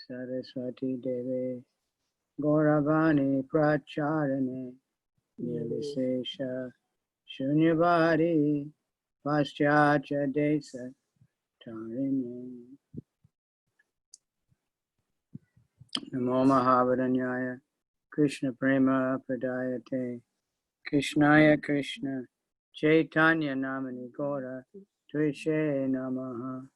Saraswati Devi Gauravani Pracharane Nirvisesha Shunyavadi Paschatya Desa Tarini Namo Mahavadanyaya Krishna Prema Pradayate Krishnaya Krishna Chaitanya Namani Gora Trishe Namaha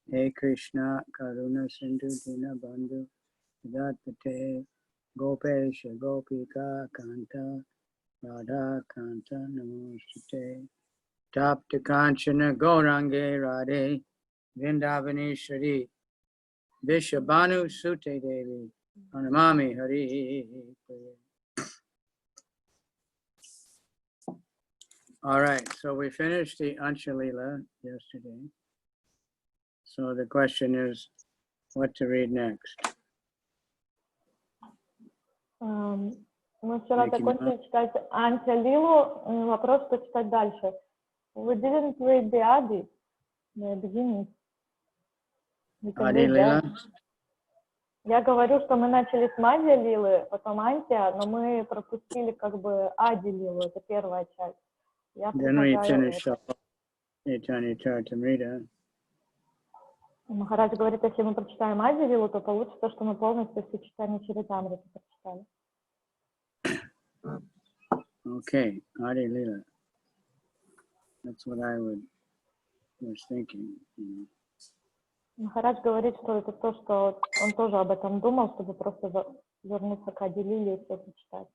He Krishna Karuna Sindhu Dina Bandhu Vidatpate Gopesha Gopika Kanta Radha Kanta Namostate Tapta Kanchana Gaurange Radhe Vrindavaneshwari Vishabhanu Sute Devi Pranamami Hari. All right, so we finished the Antya-lila yesterday. So the question is, what to read next? Мы вчера закончили читать Антья-лилу, вопрос, что читать дальше. We didn't read the Adi, the beginning. Adi-lila? Я говорю, что мы начали с Madhya-lilы, потом Антья, но мы пропустили как бы Ади-лилу, это первая часть. Then we finish up Chaitanya-caritamrta. Махарадж говорит, если мы прочитаем Ади-лилу, то получится, что мы полностью все Чайтанья-чаритамриту прочитали. Okay, Adi-lila. That's what I was thinking. Махарадж говорит, что это то, что он тоже об этом думал, чтобы просто вернуться к Ади-лиле и все прочитать.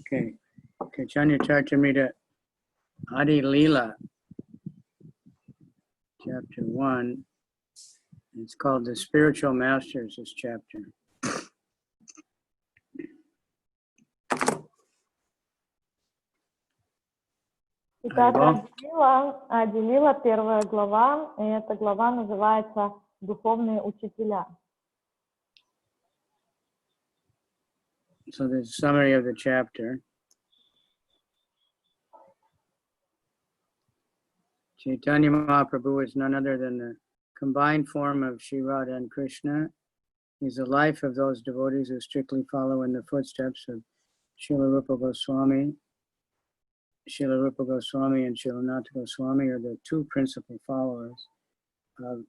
Okay, Chaitanya-caritamrita, Adi-lila, chapter 1. It's called the Spiritual Masters, this chapter. Итак, Ади-лила, первая глава, и эта глава называется «Духовные учителя». So the summary of the chapter. Chaitanya Mahaprabhu is none other than the combined form of Sri Radha and Krishna. He's the life of those devotees who strictly follow in the footsteps of Srila Rupa Goswami. Srila Rupa Goswami and Srila Nata Goswami are the two principal followers of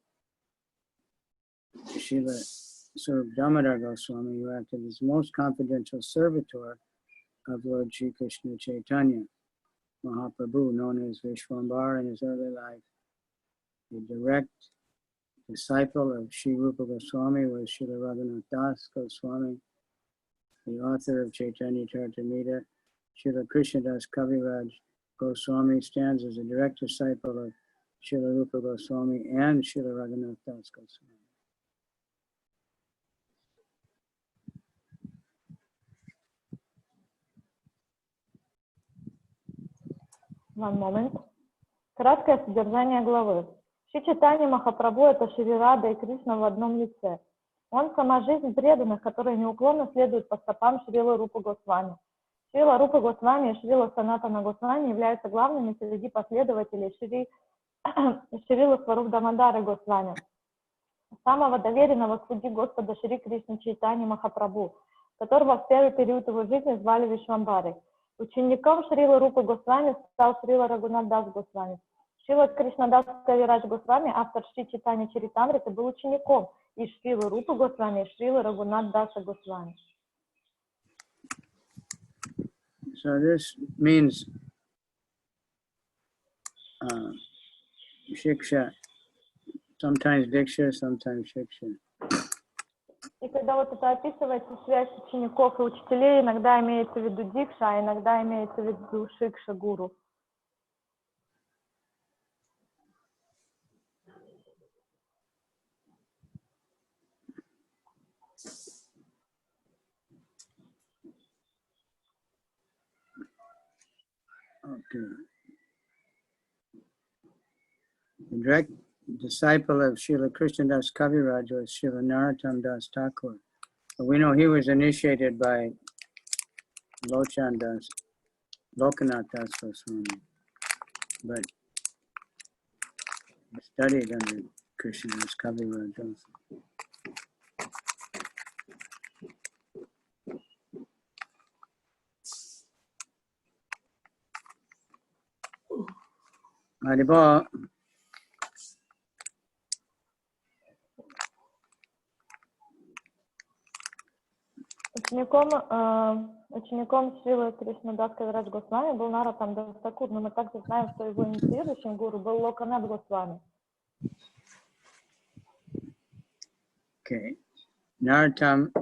Srila Sri Damodar Goswami, who acted as most confidential servitor of Lord Sri Krishna Chaitanya Mahaprabhu, known as Vishwambar in his early life. The direct disciple of Sri Rupa Goswami was Srila Raghunath Das Goswami, the author of Chaitanya-caritamrita. Srila Krishnadas Kaviraj Goswami stands as a direct disciple of Srila Rupa Goswami and Srila Raghunath Das Goswami. One moment. Краткое содержание главы. Шри Чайтанья Махапрабху – это Шри Рада и Кришна в одном лице. Он – сама жизнь преданных, которые неуклонно следуют по стопам Шрилы Рупы Госвами. Шрила Рупа Госвами и Шрила Санатана Госвами являются главными среди последователей Шрилы Сваруп Дамодара Госвами, самого доверенного слуги Господа Шри Кришны Чайтаньи Махапрабху, которого в первый период его жизни звали Вишвамбарой. Учеником Шрилы Рупы Госвами стал Шрила Рагунат Дас Госвами. Шрила Кришнадас Кавирадж Госвами, автор Шри Чайтанья-чаритамриты, был учеником и Шрилы Рупы Госвами, и Шрилы Рагунат Даса Госвами. So this means shiksha, sometimes diksha, sometimes shiksha. И когда вот это описывается связь учеников и учителей, иногда имеется в виду дикша, а иногда имеется в виду шикша гуру. Okay. The direct disciple of Srila Krishnadas Kaviraj was Srila Narottam Das Thakur. We know he was initiated by Lokanath Das Goswami, but studied under Krishnadas Kaviraj also. Adibha. Учеником Шрилы Кришнадас Кавирадж Госвами был Наротам Дас Такур, но мы также знаем, что его инициирующим гуру был Локанат Госвами. Okay. Narottam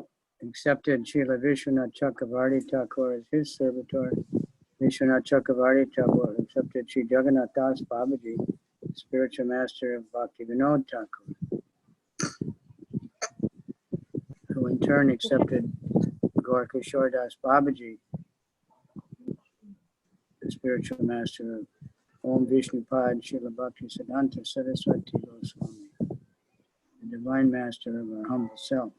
accepted Srila Vishwanath Chakravarti Thakur as his servitor. Vishwanath Chakravarti Thakur accepted Sri Jagannath Das Babaji, spiritual master of Bhakti Vinod Thakur, who in turn accepted Gaurkishore Das Babaji, the spiritual master of Om Vishnupad Srila Bhakti Siddhanta Saraswati Goswami, the divine master of our humble self.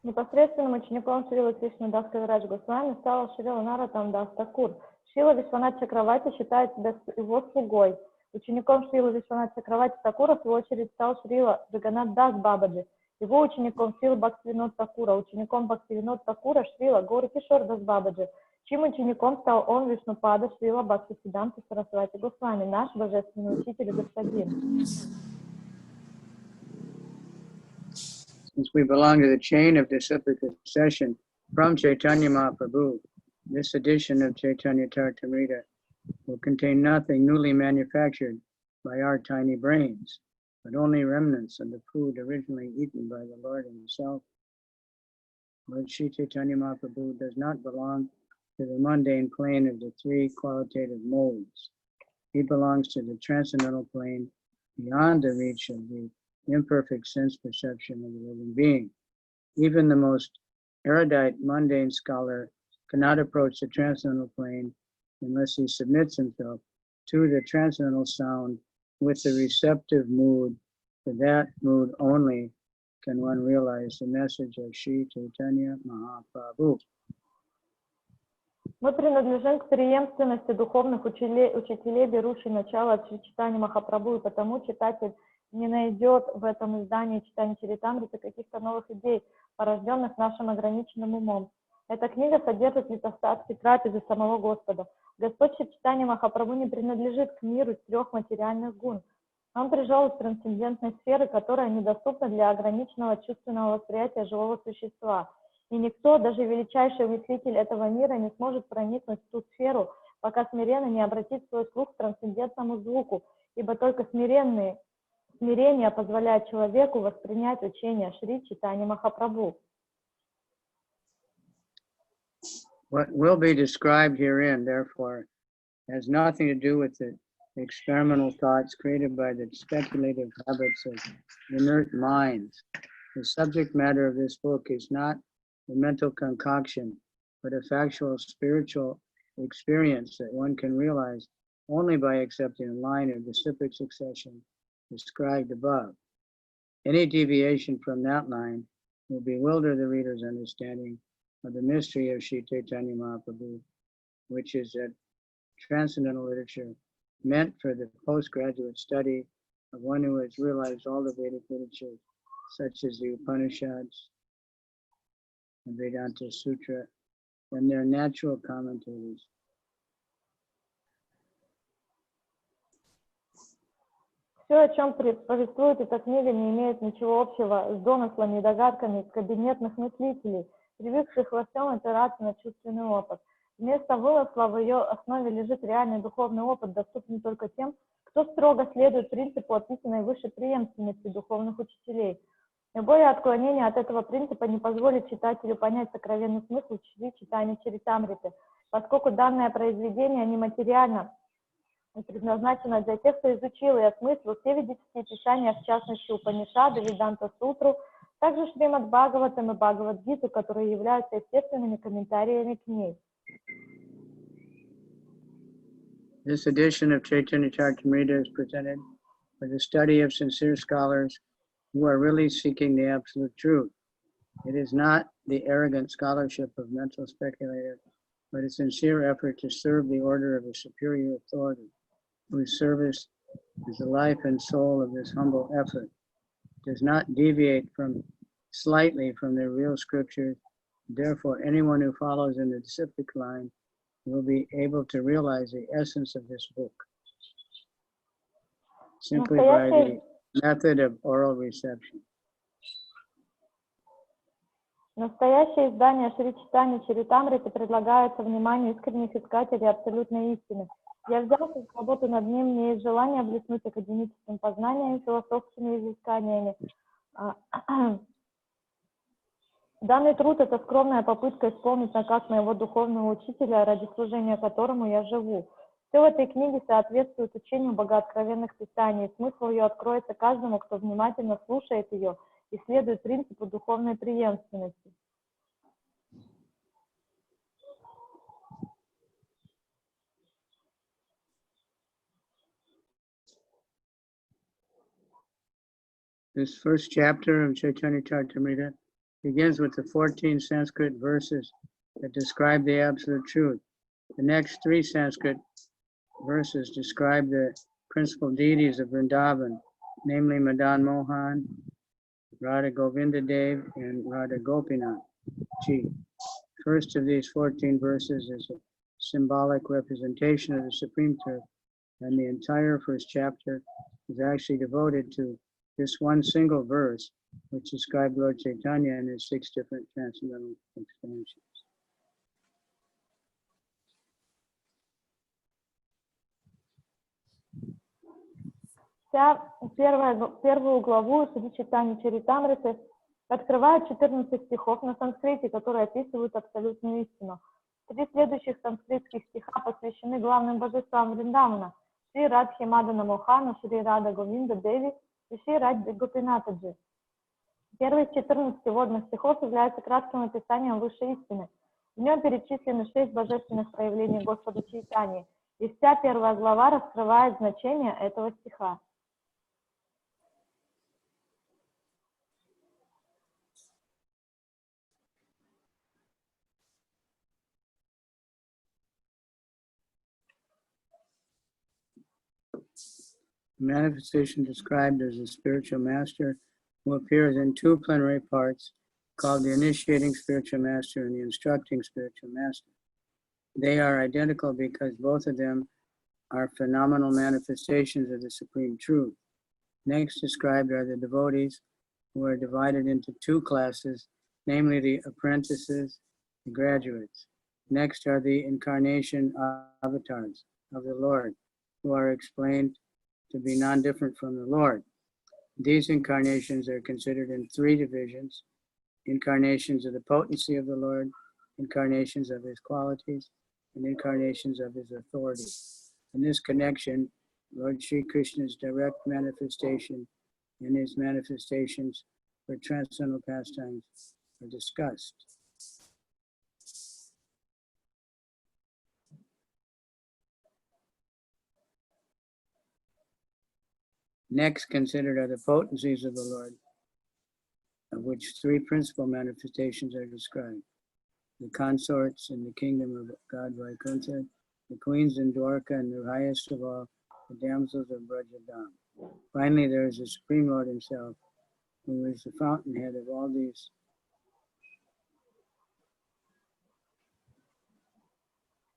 Непосредственным учеником Шрилы Кришнадас Кавирадж Госвами стал Шрила Наротам Дас Такур. Шрила Вишванат Чакравати считает себя его слугой. Учеником Шрилы Вишванат Чакравати Такура, в свою очередь, стал Шрила Джаганнат Дас Бабаджи. Его учеником Шрила Бхактивинод Такура, учеником Бхактивинод Такура Шрила Гауракишор Дас Бабаджи, чьим учеником стал он Вишнупада Шрила Бхактисиданта Сарасвати Госвами, наш божественный учитель и господин. Since we belong to the chain of disciplic succession from Chaitanya Mahaprabhu, this edition of Chaitanya-caritamrita will contain nothing newly manufactured by our tiny brains, but only remnants of the food originally eaten by the Lord himself. Lord Sri Chaitanya Mahaprabhu does not belong to the mundane plane of the three qualitative modes. He belongs to the transcendental plane beyond the reach of the imperfect sense perception of the living being. Even the most erudite mundane scholar cannot approach the transcendental plane unless he submits himself to the transcendental sound with the receptive mood. For that mood only can one realize the message of Sri Chaitanya Mahaprabhu. Мы принадлежим к преемственности духовных учителей, берущих начало от Шри Чайтаньи Махапрабху, и потому читатель не найдет в этом издании Чайтанья-чаритамриты каких-то новых идей, порожденных нашим ограниченным умом. Эта книга содержит лишь остатки трапезы самого Господа. Господь Шри Чайтанья Махапрабху не принадлежит к миру трех материальных гун. Он пришел из трансцендентной сферы, которая недоступна для ограниченного чувственного восприятия живого существа. И никто, даже величайший мыслитель этого мира, не сможет проникнуть в ту сферу, пока смиренно не обратит свой слух к трансцендентному звуку, ибо только смирение позволяет человеку воспринять учение Шри Чайтаньи Махапрабху. What will be described herein, therefore, has nothing to do with the experimental thoughts created by the speculative habits of inert minds. The subject matter of this book is not a mental concoction, but a factual spiritual experience that one can realize only by accepting a line of disciplic succession described above. Any deviation from that line will bewilder the reader's understanding of the mystery of Sri Chaitanya Mahaprabhu, which is a transcendental literature meant for the postgraduate study of one who has realized all the Vedic literature, such as the Upanishads and Vedanta Sutra, and their natural commentators. Все, о чем повествует эта книга, не имеет ничего общего с домыслами и догадками кабинетных мыслителей, привыкших во всем опираться на чувственный опыт. Вместо вымысла в ее основе лежит реальный духовный опыт, доступный только тем, кто строго следует принципу описанной выше преемственности духовных учителей. Любое отклонение от этого принципа не позволит читателю понять сокровенный смысл Чайтанья-чаритамриты, поскольку данное произведение нематериально и предназначено для тех, кто изучил и осмыслил все ведические писания, в частности Упанишады, Веданта-сутру, также Шримад Бхагаватам и Бхагавад-гиту, которые являются естественными комментариями к ней. This edition of Chaitanya-caritamrita is presented for the study of sincere scholars who are really seeking the absolute truth. It is not the arrogant scholarship of mental speculators, but a sincere effort to serve the order of a superior authority, whose service is the life and soul of this humble effort. It does not deviate slightly from the real scriptures. Therefore, anyone who follows in the disciplic line will be able to realize the essence of this book simply by the method of oral reception. Настоящее издание Шри Чайтанья-чаритамриты предлагается вниманию искренних искателей абсолютной истины. Я взялся за работу над ним не из желания блеснуть академическим познанием и философскими изысканиями. Данный труд — это скромная попытка исполнить наказ моего духовного учителя, ради служения которому я живу. Все в этой книге соответствует учению богооткровенных писаний. Смысл ее откроется каждому, кто внимательно слушает ее и следует принципу духовной преемственности. This first chapter of Chaitanya-caritamrita begins with the 14 Sanskrit verses that describe the absolute truth. The next 3 Sanskrit verses describe the principal deities of Vrindavan, namely Madan Mohan, Radha Govinda Dev, and Radha Gopinath Ji. First of these 14 verses is a symbolic representation of the Supreme Truth, and the entire first chapter is actually devoted to this one single verse, which described Lord Chaitanya in his 6 different transcendental expansions. Первую главу Шри Чайтанья-чаритамриты открывает 14 стихов на санскрите, которые описывают абсолютную истину. 3 следующих санскритских стиха посвящены главным божествам Вриндавана: Шри Радхи Мадана Мохана, Шри Рада Говинда Деви и Шри Радхи Гопината Джи. Первый из 14 водных стихов является кратким описанием высшей истины. В нем перечислены 6 божественных проявлений Господа Чайтаньи, и вся первая глава раскрывает значение этого стиха. Manifestation described as a spiritual master who appears in 2 plenary parts called the initiating spiritual master and the instructing spiritual master. They are identical because both of them are phenomenal manifestations of the supreme truth. Next described are the devotees, who are divided into 2 classes, namely the apprentices and graduates. Next are the incarnation avatars of the Lord, who are explained to be non-different from the Lord. These incarnations are considered in 3 divisions: incarnations of the potency of the Lord, incarnations of his qualities, and incarnations of his authority. In this connection, Lord Sri Krishna's direct manifestation and his manifestations for transcendental pastimes are discussed. Next considered are the potencies of the Lord, of which 3 principal manifestations are described: the consorts in the kingdom of God Vaikuntha, the queens in Dwarka, and the highest of all, the damsels of Brajadam. Finally, there is the Supreme Lord himself, who is the fountainhead of all these.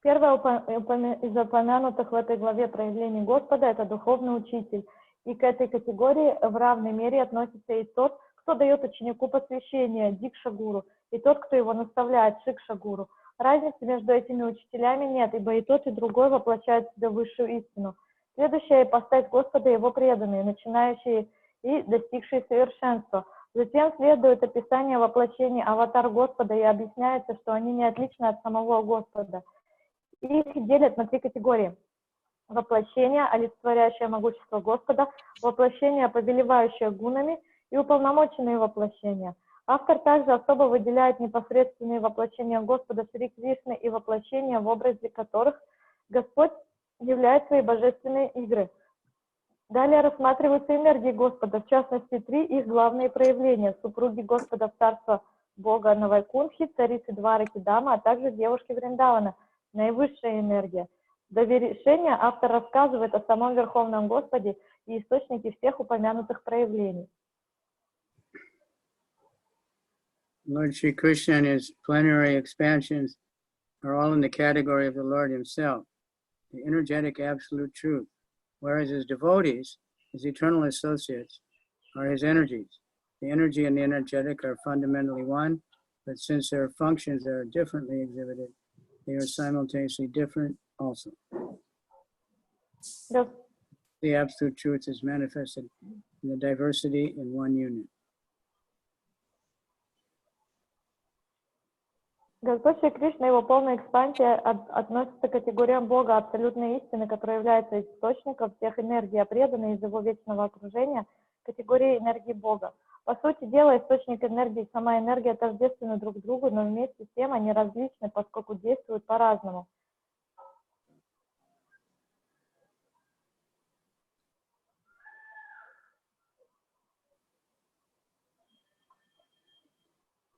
Первое из упомянутых в этой главе проявлений Господа — это духовный учитель. И к этой категории в равной мере относится и тот, кто дает ученику посвящение, дикша-гуру, и тот, кто его наставляет, шикша-гуру. Разницы между этими учителями нет, ибо и тот, и другой воплощают в себе высшую истину. Следующая ипостась Господа — Его преданные, начинающие и достигшие совершенства. Затем следует описание воплощения аватар Господа, и объясняется, что они не отличны от самого Господа. Их делят на три категории. Воплощение, олицетворяющее могущество Господа, воплощение, повелевающее гунами, и уполномоченные воплощения. Автор также особо выделяет непосредственные воплощения Господа Шри Кришны и воплощения, в образе которых Господь являет свои божественные игры. Далее рассматриваются энергии Господа, в частности, три их главные проявления: супруги Господа в царство Бога на Вайкунтхе, царицы Двараки Дамы, а также девушки Вриндавана, наивысшая энергия. В завершение автор рассказывает о самом Верховном Господе и источнике всех упомянутых проявлений. Lord Sri Krishna and his plenary expansions are all in the category of the Lord himself, the energetic absolute truth, whereas his devotees, his eternal associates, are his energies. The energy and the energetic are fundamentally one, but since their functions are differently exhibited, they are simultaneously different also. Yes. The absolute truth is manifested in the diversity in one unit. Господь Шри Кришна и его полная экспансия относятся к категориям Бога, абсолютной истины, которая является источником всех энергий, а преданные из его вечного окружения — категории энергии Бога. По сути дела, источник энергии и сама энергия тождественны друг другу, но вместе с тем они различны, поскольку действуют по-разному.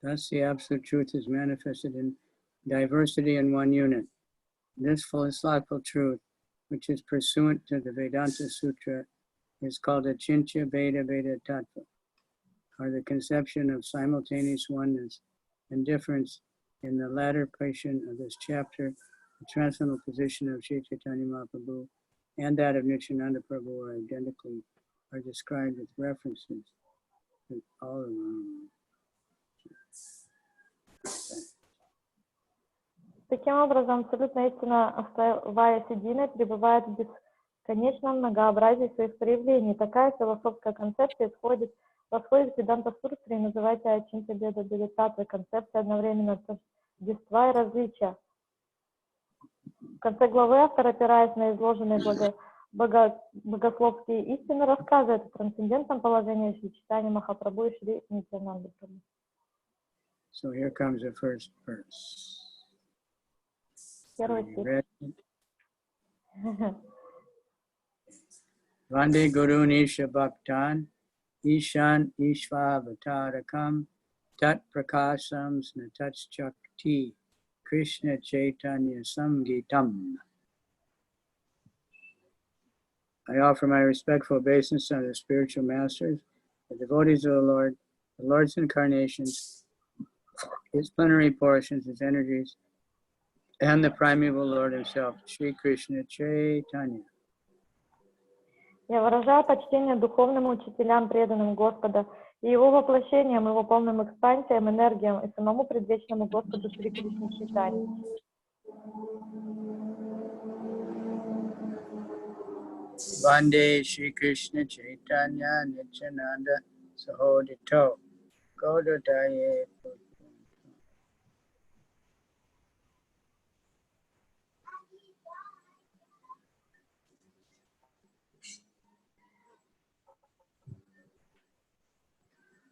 Thus, the absolute truth is manifested in diversity in one unit. This philosophical truth, which is pursuant to the Vedanta Sutra, is called Achintya Veda Veda Tattva, or the conception of simultaneous oneness and difference. In the latter portion of this chapter, the transcendental position of Sri Chaitanya Mahaprabhu and that of Nityananda Prabhu are described with references to all of them. Таким образом, абсолютная истина, оставаясь единой, пребывает в бесконечном многообразии своих проявлений. Такая философская концепция восходит к Веданта-сутре и называется Ачинтя Беда Беда Татвы, концепция одновременно тождества и различия. В конце главы автор, опираясь на изложенные богословские истины, рассказывает о трансцендентном положении Шри Чайтаньи Махапрабху и Шри Нитьянанды Прабху. So here comes the first verse. Первый стих. Vande Guru Nisha Bhaktan Ishan Ishvavatarakam Tat Prakasam Snatats Chakti Krishna Chaitanya Samgitam. I offer my respectful obeisance to the spiritual masters, the devotees of the Lord's incarnations, his plenary portions, his energies, and the primeval Lord himself, Sri Krishna Chaitanya. Я выражаю почтение духовным учителям, преданным Господа, и его воплощением, его полным экспансиям, энергиям, и самому предвечному Господу Шри Кришне Чайтанье. Vande Shri Krishna Chaitanya Nityananda Sahodito Gododaye.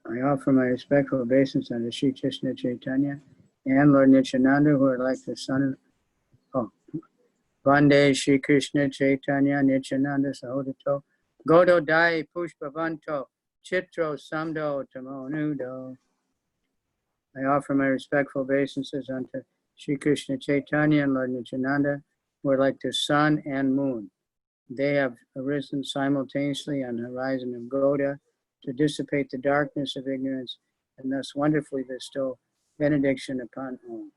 I offer my respectful obeisance unto Sri Krishna Chaitanya and Lord Nityananda, who are like the son of Vande Shri Krishna Chaitanya Nityananda Sahodito Godo Dai Pushpavanto Chitro Samdo Tamonudo. I offer my respectful obeisances unto Sri Krishna Chaitanya and Lord Nityananda, who are like the sun and moon. They have arisen simultaneously on the horizon of Goda to dissipate the darkness of ignorance and thus wonderfully bestow benediction upon all.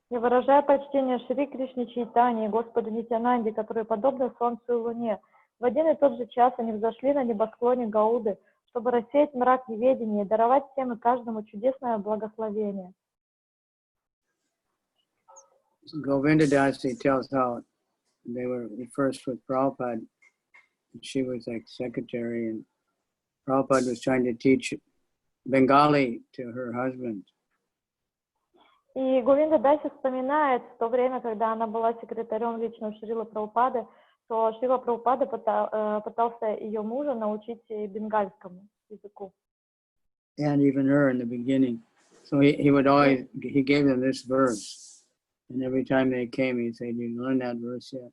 Я выражаю почтение Шри Кришне Чайтанье и Господу Нитьянанде, которые, подобно солнцу и луне, в один и тот же час они взошли на небосклоне Гауды, чтобы рассеять мрак неведения и даровать всем и каждому чудесное благословение. Govinda Dasi tells how they were first with Prabhupada. She was like secretary, and Prabhupada was trying to teach Bengali to her husband. И Говинда Даси вспоминает в то время, когда она была секретарем лично Шрилы Прабхупады, то Шрила Прабхупада пытался ее мужа научить бенгальскому языку. And even her in the beginning. So he gave them this verse. And every time they came, he'd say, "Did you learn that verse yet?"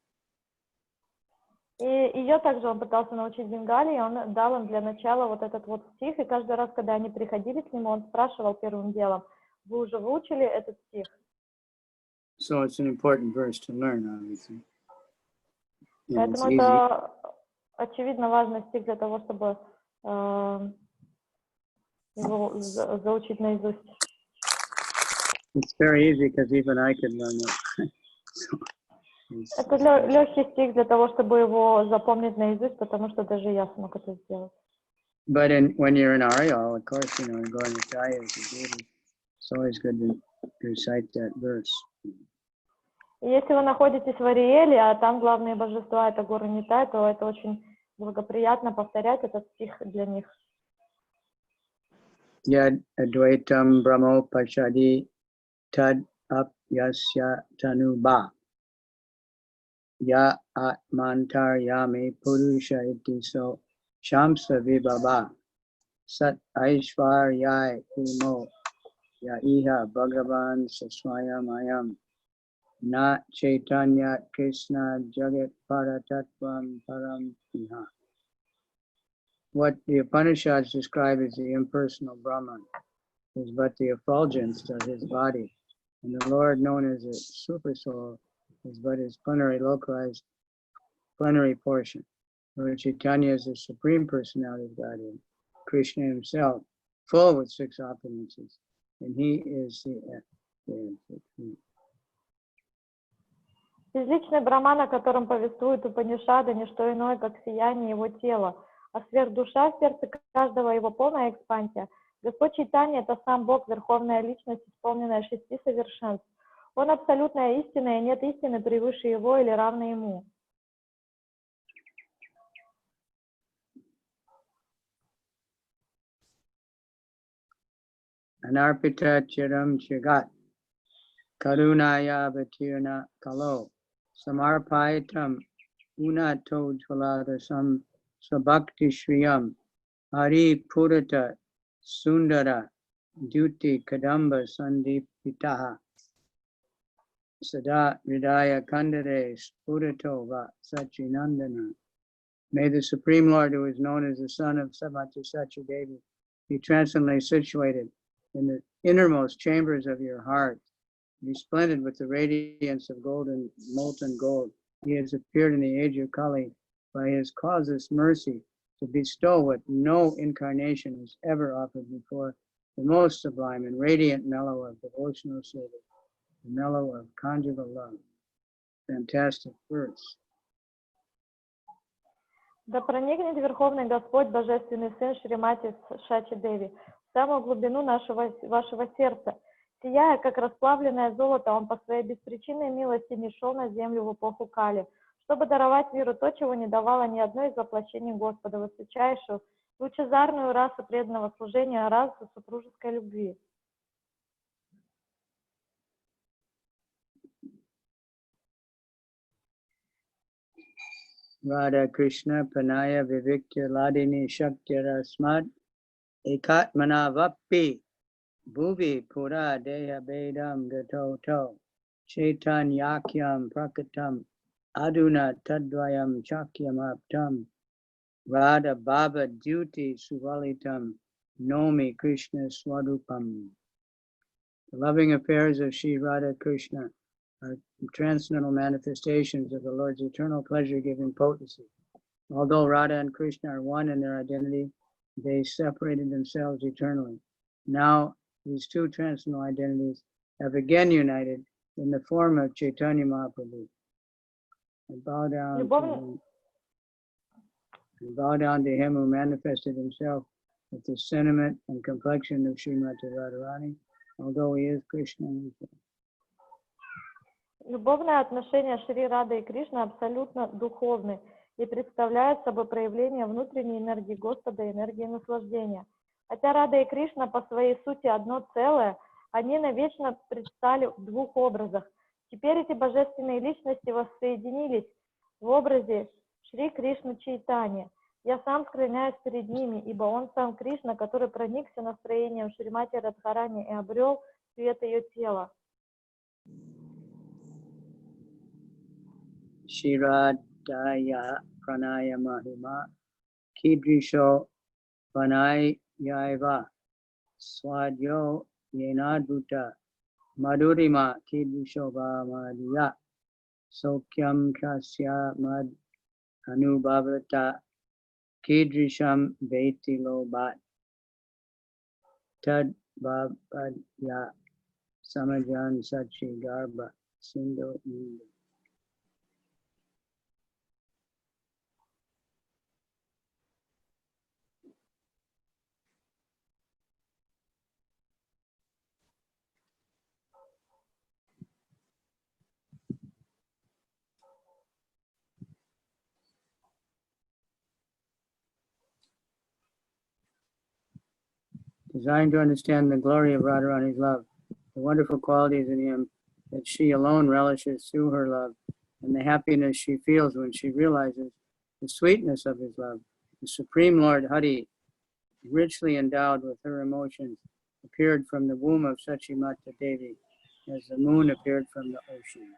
И ее также он пытался научить бенгалии, он дал им для начала вот этот вот стих, и каждый раз, когда они приходили к нему, он спрашивал первым делом: вы уже выучили этот стих? So it's an important verse to learn, obviously. Поэтому это, очевидно, важный стих для того, чтобы его заучить наизусть. It's very easy because even I could learn it. Это легкий стих для того, чтобы его запомнить наизусть, потому что даже я смог это сделать. But when you're in Ariel, of course, going to Jaya is a duty. It's always good to recite that verse. И если вы находитесь в Ариэле, а там главные божества — это горы Нитай, то это очень благоприятно повторять этот стих для них. Yad advaitam brahmo pashadi tad apyasya tanuba ya atmantar yami purusha iti so shamsa vibhava sat aishvaryai kumo ya iha bhagavan saswayamayam na chaitanya krishna jagat paratatvam param iha. What the Upanishads describe as the impersonal Brahman is but the effulgence of his body, and the Lord, known as a supersoul, is but his plenary localized plenary portion. Lord Chaitanya is the supreme personality of Godhead, Krishna himself, full with 6 opulences, and he is the Физичный Брахман, о котором повествует Упанишады, не что иное, как сияние его тела, а сверхдуша в сердце каждого его полная экспансия. Господь Чайтанья — это сам Бог, верховная личность, исполненная 6 совершенств. Он абсолютная истина, и нет истины превыше его или равной ему. Anarpita chiram chigat karunaya bhatirna kalo samarpaitam unato jvaladasam sabhakti shriyam hari purata sundara duti kadamba sandipitaha sada hridaya kandare spurato va sachinandana. May the Supreme Lord, who is known as the son of Samati Sachidevi, be transcendently situated in the innermost chambers of your heart, resplendent with the radiance of golden molten gold. He has appeared in the age of Kali by his causeless mercy to bestow what no incarnation has ever offered before, the most sublime and radiant mellow of devotional service, the mellow of conjugal love. Fantastic verse. Да проникнет Верховный Господь, Божественный Сын Шримати Шачи Деви, в самую глубину вашего сердца. Сияя, как расплавленное золото, Он по своей беспричинной милости не шел на землю в эпоху Кали, чтобы даровать миру то, чего не давало ни одно из воплощений Господа, высочайшую, лучезарную расу преданного служения, расу супружеской любви. Radha Krishna Panaya Viviktya Ladini Shaktira Smad Ekatmana Vapi Bhuvi Pura Deha Bedam Gato Chaitanyakyam Prakatam Aduna Tadvayam Chakyam Aptam Radha Baba Duty Suvalitam Nomi Krishna Swadupam. The loving affairs of Sri Radha Krishna are transcendental manifestations of the Lord's eternal pleasure-giving potency. Although Radha and Krishna are one in their identity, they separated themselves eternally. Now, these two transcendental identities have again united in the form of Chaitanya Mahaprabhu. I bow down to him who manifested himself with the sentiment and complexion of Srimati Radharani, although he is Krishna himself. Любовное отношение Шри Рады и Кришны абсолютно духовны и представляет собой проявление внутренней энергии Господа и энергии наслаждения. Хотя Рада и Кришна по своей сути одно целое, они навечно предстали в двух образах. Теперь эти божественные личности воссоединились в образе Шри Кришны Чайтаньи. Я сам склоняюсь перед ними, ибо он сам Кришна, который проникся настроением Шримати Радхарани и обрел свет ее тела. Shiradaya pranaya mahima kidrisho vanayaiva swadyo yenadhuta madhurima kidrisho vamadiya sokyam kasya mad anubhavata kidrisham veti lobat tad bhavadya samajan sachi garba sindo indo. Designed to understand the glory of Radharani's love, the wonderful qualities in him that she alone relishes through her love, and the happiness she feels when she realizes the sweetness of his love. The Supreme Lord Hari, richly endowed with her emotions, appeared from the womb of Sachimata Devi as the moon appeared from the ocean.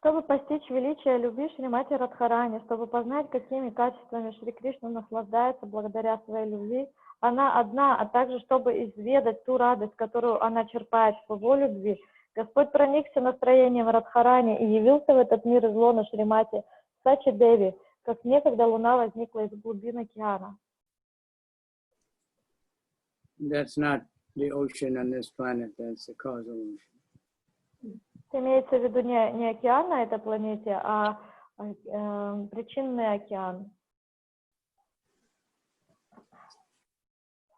Чтобы постичь величие любви Шримати Радхарани, чтобы познать, какими качествами Шри Кришна наслаждается благодаря своей любви, она одна, а также чтобы изведать ту радость, которую она черпает в его любви, Господь проникся настроением Радхарани и явился в этот мир из лона Шримати Сачи Деви, как некогда луна возникла из глубин океана. That's not the ocean on this planet, that's the causal ocean. Имеется в виду не океан на этой планете, а причинный океан.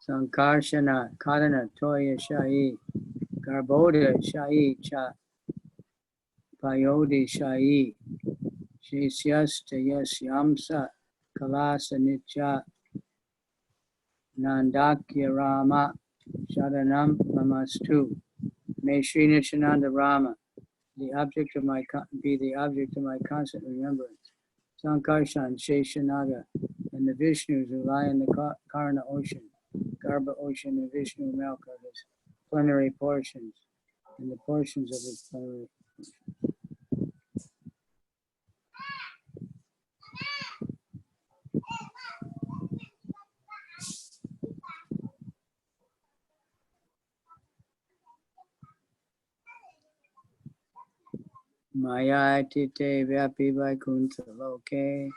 Sankarshana Karana Toya Shahi Garbhoda Shahi Cha Payodi Shahi Shisyasta Yasyamsa Kalasa Nitya Nandakya Rama Sharanam Mamastu. May Sri Nityananda Rama be the object of my constant remembrance. Sankarshan, Sheshanaga, and the Vishnus who lie in the Karna ocean, Garbha ocean, and Vishnu milk of his plenary portions, and the portions of his plenary portions. Maya tite vyapi vaikuntha loke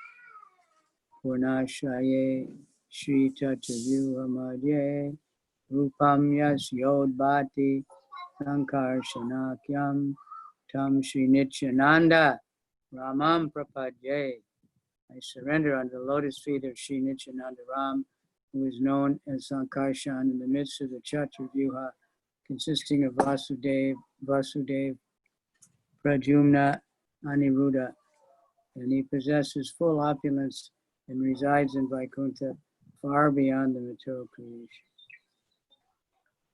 purnashaye shri tachavyuha madhye rupam yas yodbhati sankarsanakyam tam shri nityananda ramam prapadye. I surrender under the lotus feet of Shri Nityananda Ram, who is known as Sankarshan, in the midst of the Chaturvyuha, consisting of Vasudev, Pradyumna, Aniruddha, and he possesses full opulence and resides in Vaikuntha, far beyond the material creation.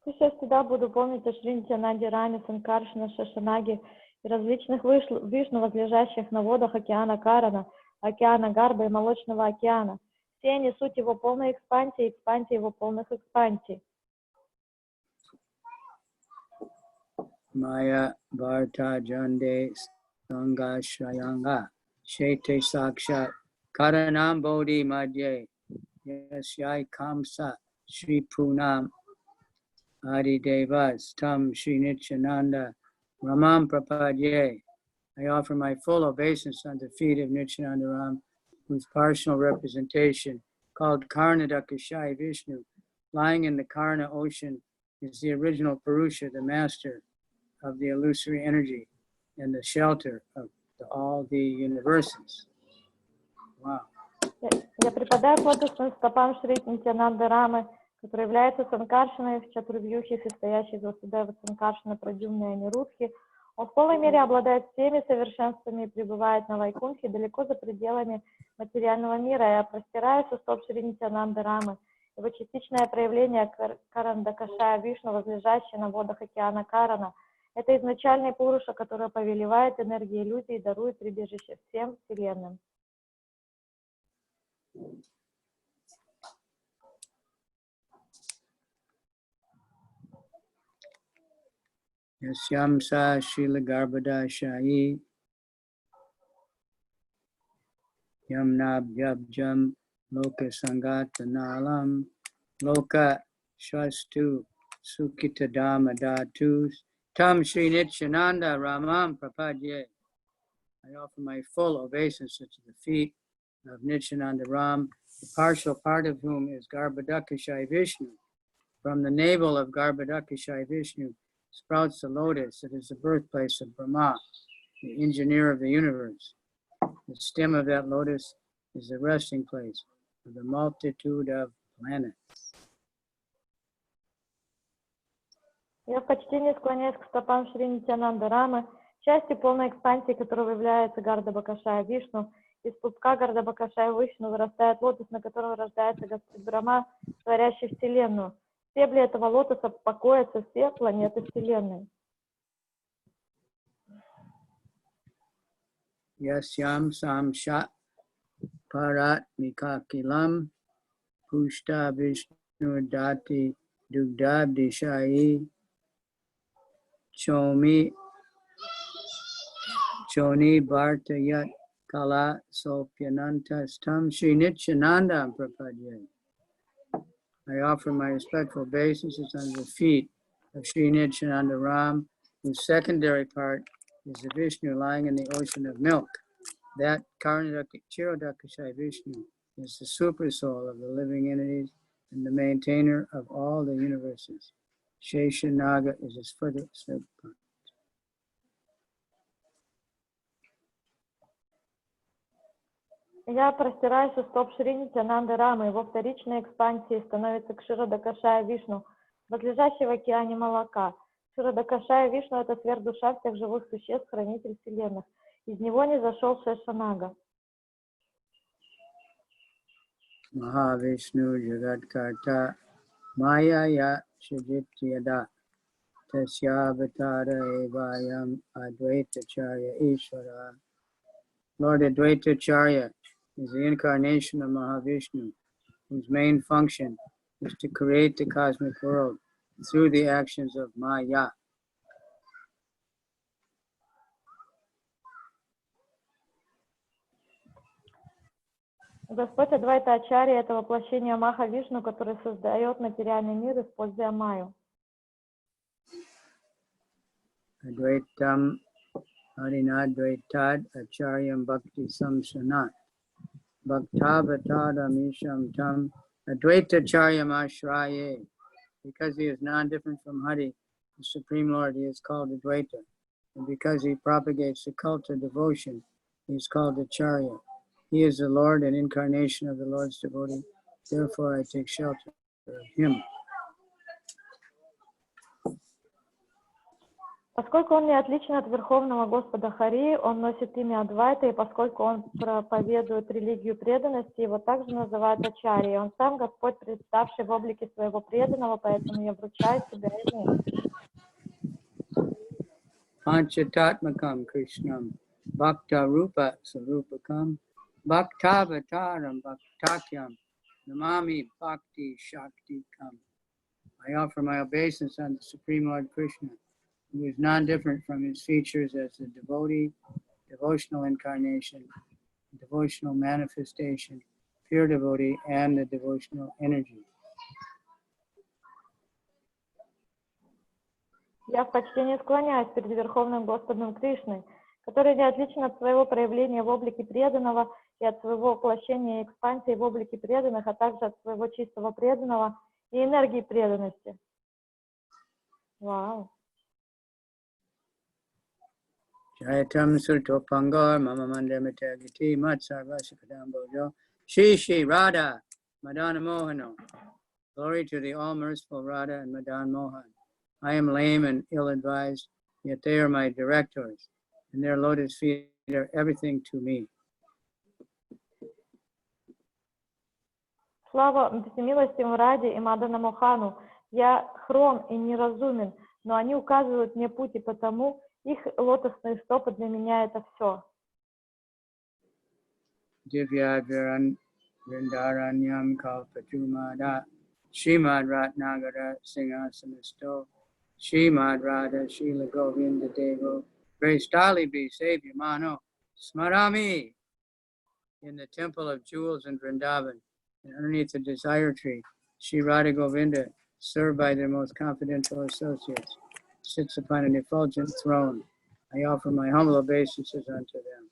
Пусть я всегда буду помнить о Шри Нитьянанде Раме, Санкаршана, Шашанаге и различных вишну, возлежащих на водах океана Карана, океана Гарба и Молочного океана. Все они суть его полной экспансии, экспансии его полных экспансий. Maya Bharta Jande Sangha Shayanga Shete Sakshat Karanam Bodhi Madhye Yasyai Kamsa Shri Punam Adi Devas Tam Shri Nityananda Ramam Prapadye. I offer my full obeisance on the feet of Nityananda Ram, whose partial representation, called Karnadakashai Vishnu, lying in the Karna ocean, is the original Purusha, the master of the illusory energy and the shelter of all the universes. Wow. Я преподаю лотосным стопам Шри Нитьянанды Рамы, который является Санкаршиной в Чатурвьюхе, состоящей из Васудева, Санкаршина, Прадюмны и Анирудхи. Он в полной мере обладает всеми совершенствами и пребывает на Вайкунхе далеко за пределами материального мира. Я простираюсь у стоп Шри Нитьянанды Рамы. Его частичное проявление Карандакашая Вишну, возлежащее на водах океана Карана, это изначальный Пуруша, который повелевает энергией иллюзий и дарует прибежище всем вселенным. Yasyamsa Shila Garbhada Shahi Yamnabhyabjam Loka Sangata Nalam Loka Shvastu Sukita Dhamma Dhatus Tam Sri Nityananda Ramam Prapadye. I offer my full obeisances to the feet of Nityananda Ram, the partial part of whom is Garbhodakashai Vishnu. From the navel of Garbhodakashai Vishnu sprouts the lotus that is the birthplace of Brahma, the engineer of the universe. The stem of that lotus is the resting place of the multitude of planets. Я в почтении склоняюсь к стопам Шри Нитьянанды Рамы, частью полной экспансии которого является Гардабакашая Вишну. Из пупка Гардабакашая Вишну вырастает лотос, на котором рождается Господь Брахма, творящий Вселенную. В стебле этого лотоса покоятся все планеты Вселенной. Yasyam samsha parat mikakilam pushta vishnu dati dugdabdishai choni bhartayat kala sopyanantas tam Sri Nityananda Prapadye. I offer my respectful obeisances under the feet of Sri Nityananda Ram, whose secondary part is the Vishnu lying in the ocean of milk. That Chirodakashai Vishnu is the super soul of the living entities and the maintainer of all the universes. Sheshanaga is his further subpart. Я простираюсь у стоп Шри Нитьянанды Рамы. Его вторичной экспансией становится Кширадакашая Вишну, возлежащий в океане молока. Кширадакашая Вишну – это сверхдуша всех живых существ, хранитель вселенных. Из него не зашел Шешанага. Mahavishnu Jagatkarta Mayaya Shajityada Tasyavatara Evayam Advaitacharya Ishvara. Lord Advaitacharya is the incarnation of Mahavishnu, whose main function is to create the cosmic world through the actions of Maya. Господь Адвайта-ачарья – это воплощение Маха-Вишну, который создает материальный мир, используя Майю. Advaitam Harinadvaitad Acharyam Bhakti Samsanat Bhaktavatadam Isham Tam Advaitacharyam Ashraye. Because he is non-different from Hari, the Supreme Lord, he is called Advaita. And because he propagates the cult of devotion, he is called Acharya. He is the Lord and incarnation of the Lord's devotee. Therefore, I take shelter of him. Поскольку он не отличен от Верховного Господа Хари, он носит имя Адвайта, и поскольку он проповедует религию преданности, его также называют Ачарьей. Он сам Господь, представший в облике своего преданного, поэтому я вручаю себя ему. Panchatatmakam Krishnam Bhakta Rupa Sarupakam Bhaktavataram Bhaktakyam Namami Bhakti Shakti Kam. I offer my obeisance on the Supreme Lord Krishna, who is non-different from his features as the devotee, devotional incarnation, devotional manifestation, pure devotee, and the devotional energy. Я в почтении склоняюсь перед Верховным Господом Кришной, который не отличен от своего проявления в облике преданного и от своего воплощения и экспансии в облике преданных, а также от своего чистого преданного и энергии преданности. Вау! Jaitam Surtopangar Mama Mandamitagiti Matsarvasakadam Bojo Shri Shri Radha Madana Mohano Glory to the all-merciful Radha and Madan Mohan. I am lame and ill-advised, yet they are my directors, and their lotus feet are everything to me. Слава всемилостивому Раде и Мадана Мохану. Я хром и неразумен, но они указывают мне путь, и потому их лотосные стопы для меня это все. Divya Vrindaranyam Kalpachumada Shrimad Ratnagara Singhasamistho Shrimad Radha Shila Govinda Devo Vrestali Be Savior Mano Smarami in the temple of jewels in Vrindavan and underneath the desire tree. Shri Radha Govinda, served by their most confidential associates, sits upon an effulgent throne. I offer my humble obeisances unto them.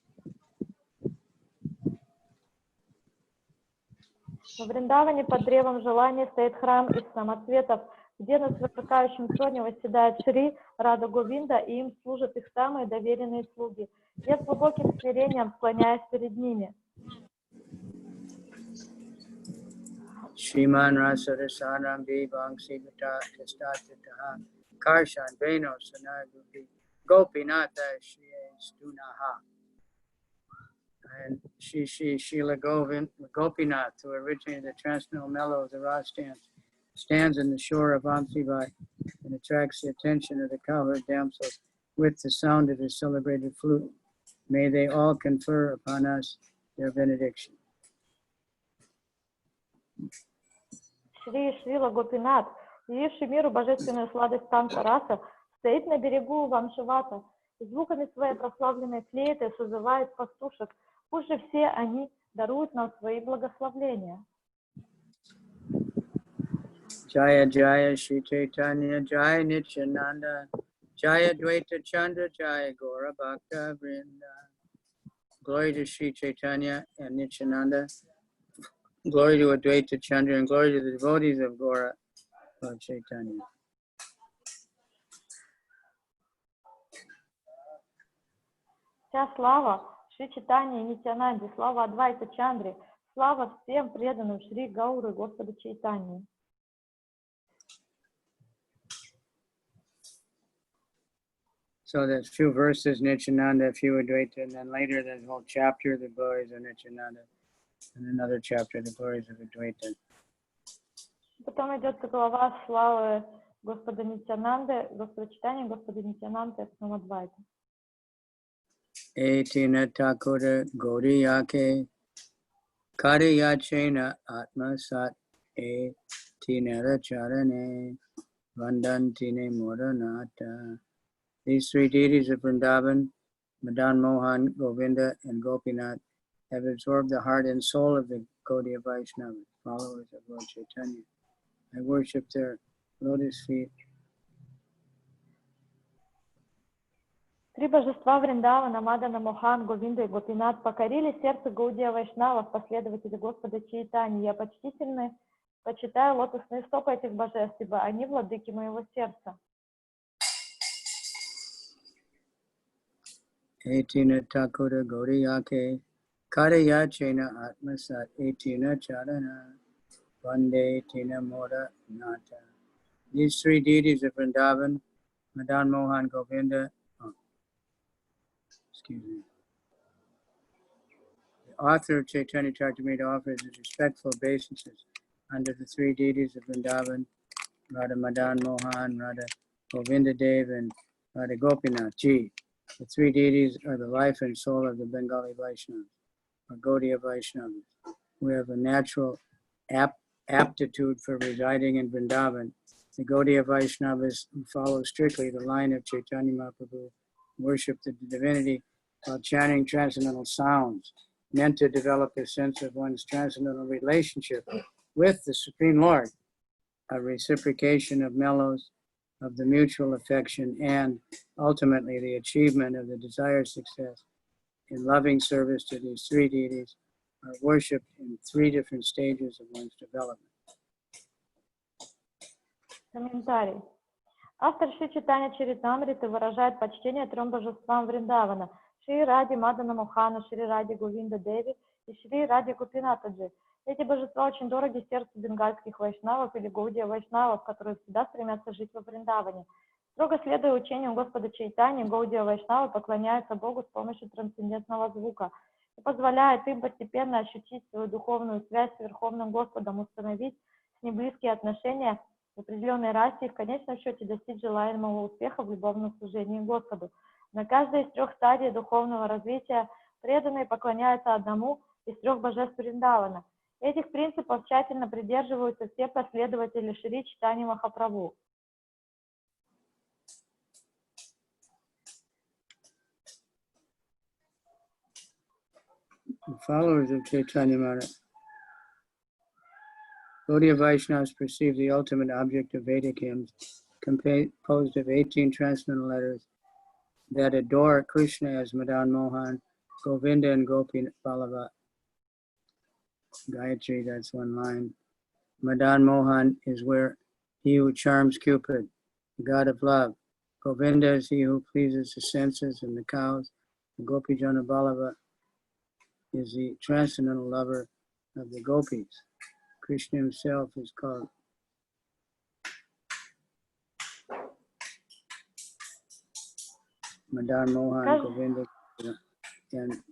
В Вриндаване под древом желания стоит храм из самоцветов, где на сверкающем троне восседает Шри Рада Говинда, и им служат их самые доверенные слуги. Я с глубоким смирением склоняюсь перед ними. Shriman Rasarasanam Devang Sivata Testatataha Karshan Veno Sanagupi Gopinatha Shri Stunaha. And Shila Gopinath, who originated the transcendental mellow of the Rasa dance, stands on the shore of Amsibai and attracts the attention of the cowherd damsels with the sound of his celebrated flute. May they all confer upon us their benediction. Шри Шрила Гопинат, явивший миру божественную сладость танца раса, стоит на берегу Вамшивата. Звуками своей прославленной флейты созывает пастушек. Пусть же все они даруют нам свои благословления. Jaya Jaya Shri Chaitanya Jaya Nityananda Jaya Dvaita Chandra Jaya Gora Bhakta Vrinda. Glory to Shri Chaitanya and Nityananda. Glory to Advaita Chandra and glory to the devotees of Gora of Chaitanya. Вся слава Шри Чайтанье и Нитьянанде, слава Адвайта Чандре, слава всем преданным Шри Гауры Господа Чайтаньи. So there's a few verses, Nityananda, a few Advaita, and then later there's a whole chapter, the glories of Nityananda, and another chapter, the glories of Advaita. Потом идет глава славы Господа Нитьянанды, Господа Чайтаньи, Господа Нитьянанды, потом Адвайта. Etina Takura Gauriyake Kariyachena Atmasat Etina Charane Vandantine Moranata. These three deities of Vrindavan, Madan Mohan, Govinda, and Gopinath, have absorbed the heart and soul of the Gaudiya Vaishnavas, followers of Lord Chaitanya. I worship their lotus feet. Три божества Вриндавана, Мадана Мохан, Говинда и Гопинат покорили сердце Гаудия Вайшнавов, последователей Господа Чайтаньи. Я почтительно почитаю лотосные стопы этих божеств, ибо они владыки моего сердца. Etina Takura Gauriyake Kariyachena Atmasat Etina Charana Vande Tina Mora Nata. These three deities of Vrindavan, Madan Mohan, Govinda, The author of Chaitanya-caritamrta offers his respectful obeisances under the three deities of Vrindavan, Radha Madan Mohan, Radha Govinda Dev, and Radha Gopinath Ji. The three deities are the life and soul of the Bengali Vaishnavas, or Gaudiya Vaishnavas, who have a natural aptitude for residing in Vrindavan. The Gaudiya Vaishnavas who follow strictly the line of Chaitanya Mahaprabhu worship the divinity while chanting transcendental sounds, meant to develop a sense of one's transcendental relationship with the Supreme Lord, a reciprocation of mellows, of the mutual affection, and ultimately the achievement of the desired success in loving service to these three deities are worshipped in three different stages of one's development. Комментарий. Автор Шри Чайтанья-чаритамриты выражает почтение трем божествам Вриндавана. Шри Ради Мадана Мохану, Шри Ради Говинда Деви и Шри Ради Гопинатаджи. Эти божества очень дороги сердцу бенгальских вайшнавов или гаудия вайшнавов, которые всегда стремятся жить во Вриндаване. Строго следуя учению Господа Чайтаньи, гаудия вайшнавы поклоняются Богу с помощью трансцендентного звука и позволяет им постепенно ощутить свою духовную связь с Верховным Господом, установить с ним близкие отношения в определенной расе и в конечном счете достичь желаемого успеха в любовном служении Господу. На каждой из 3 стадий духовного развития преданные поклоняются одному из 3 божеств Вриндавана. Этих принципов тщательно придерживаются все последователи Шри Чайтаньи Махапрабху. The followers of Chaitanya Maharaj. Gaudiya Vaishnavas perceive the ultimate object of Vedic hymns, composed of 18 transcendental letters that adore Krishna as Madan Mohan, Govinda and Gopi Ballabha. Gayatri, that's one line. Madan Mohan is where he who charms Cupid, the god of love. Govinda is he who pleases the senses and the cows. The Gopi Jana Ballabha is the transcendental lover of the gopis. Krishna himself is called Madan Mohan, Govinda, and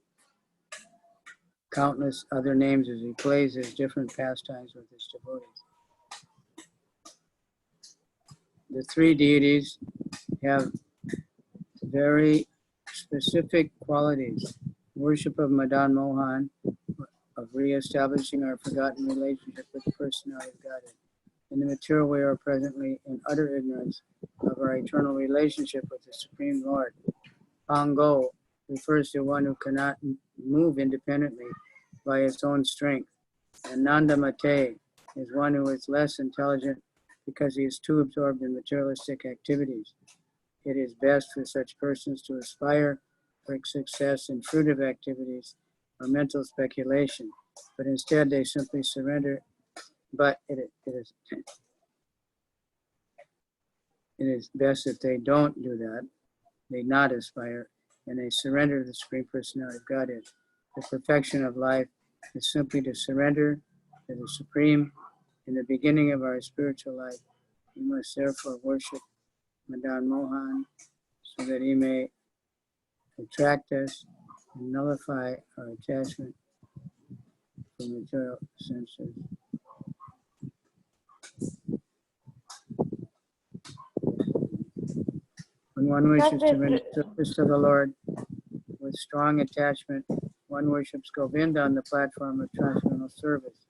countless other names as he plays his different pastimes with his devotees. The 3 deities have very specific qualities. Worship of Madan Mohan, of re-establishing our forgotten relationship with the personality of Godhead. In the material we are presently in utter ignorance of our eternal relationship with the Supreme Lord. Pango refers to one who cannot move independently by its own strength. And Nanda Mate is one who is less intelligent because he is too absorbed in materialistic activities. It is best for such persons to aspire for success in fruitive activities or mental speculation, but instead they simply surrender. But it is best if they don't do that, they not aspire, and they surrender to the Supreme Personality of Godhead. The perfection of life is simply to surrender to the Supreme in the beginning of our spiritual life. We must therefore worship Madan Mohan so that he may attract us and nullify our attachment to material senses. When one wishes to render service to the Lord with strong attachment, one worships Govinda on the platform of transcendental service.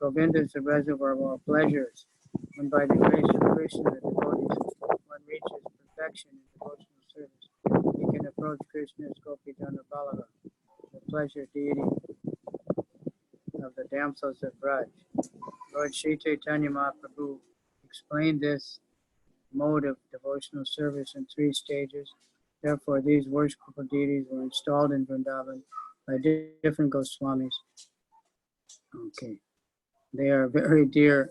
Govinda is the reservoir of all pleasures. When by the grace of Krishna, the devotees, one reaches perfection in devotional service, he can approach Krishna's Gopi Jana Ballabha, the pleasure deity of the damsels of Braj. Lord Sri Chaitanya Mahaprabhu explained this mode of devotional service in 3 stages. Therefore, these worshipful deities were installed in Vrindavan by different Goswamis. Okay. They are very dear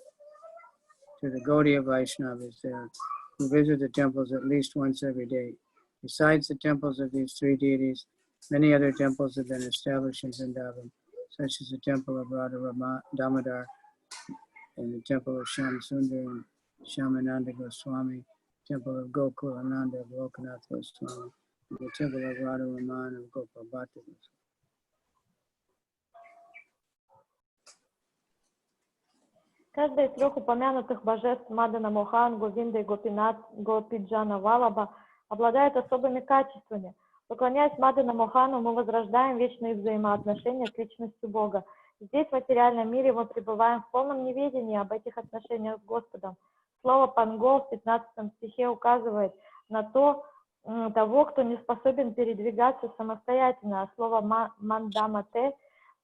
to the Gaudiya Vaishnavas there, who visit the temples at least once every day. Besides the temples of these 3 deities, many other temples have been established in Vrindavan, such as the temple of Radha Damodar and the temple of Shyam Sundar and Shyamananda Goswami, temple of Gokulananda of Lokanath Goswami, and the temple of Radha Raman of Gopal Bhatta Goswami. Каждый из 3 упомянутых божеств Мадана Мохан, Говинда и Гопи Джана Валаба обладает особыми качествами. Поклоняясь Мадана Мохану, мы возрождаем вечные взаимоотношения с личностью Бога. Здесь, в материальном мире, мы пребываем в полном неведении об этих отношениях с Господом. Слово «панго» в 15 стихе указывает на того, кто не способен передвигаться самостоятельно, а слово «мандамате»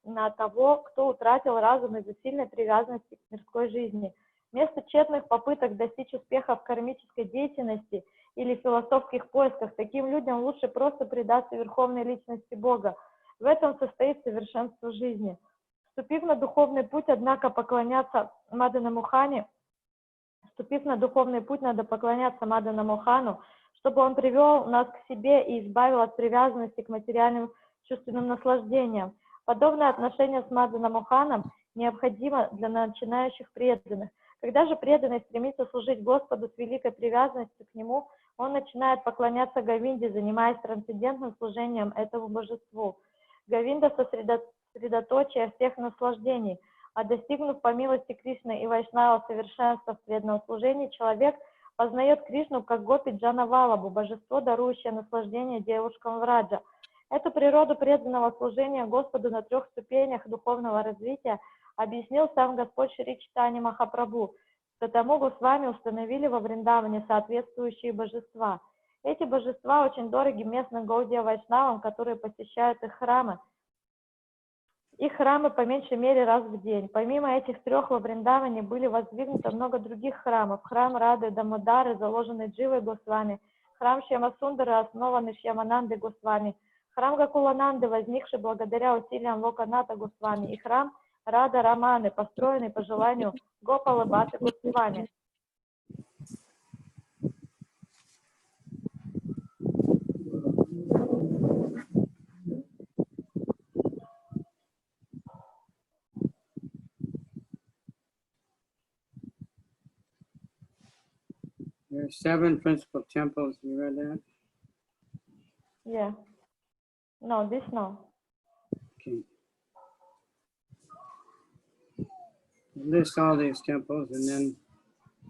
на того, кто утратил разум из-за сильной привязанности к мирской жизни. Вместо тщетных попыток достичь успеха в кармической деятельности или философских поисках, таким людям лучше просто предаться верховной личности Бога. В этом состоит совершенство жизни. Вступив на духовный путь, однако, поклоняться Мадана Мохане, надо поклоняться Мадана Мохану, чтобы он привел нас к себе и избавил от привязанности к материальным чувственным наслаждениям. Подобное отношение с Мадхья-лилой необходимо для начинающих преданных. Когда же преданный стремится служить Господу с великой привязанностью к Нему, он начинает поклоняться Говинде, занимаясь трансцендентным служением этому божеству. Говинда — сосредоточие всех наслаждений, а достигнув по милости Кришны и Вайшнава совершенства в преданном служении, человек познает Кришну как Гопи Джана Валабу, божество, дарующее наслаждение девушкам Враджа. Эту природу преданного служения Господу на 3 ступенях духовного развития объяснил сам Господь Шри Чайтанья Махапрабху. Потому Госвами установили во Вриндаване соответствующие божества. Эти божества очень дороги местным Гаудия Вайшнавам, которые посещают их храмы. Их храмы по меньшей мере раз в день. Помимо этих 3 во Вриндаване были воздвигнуто много других храмов. Храм Рады Дамодары, заложенный Дживой Госвами, храм Шьямасундары, основанный Шьяманандой Госвами, храм Гакулананды, возникший благодаря усилиям Локаната Госвами, и храм Рада Раманы, построенный по желанию Гопалы Бхаты Госвами. There are 7 principal temples. You read that? Yeah. No, this no. Okay. List all these temples, and then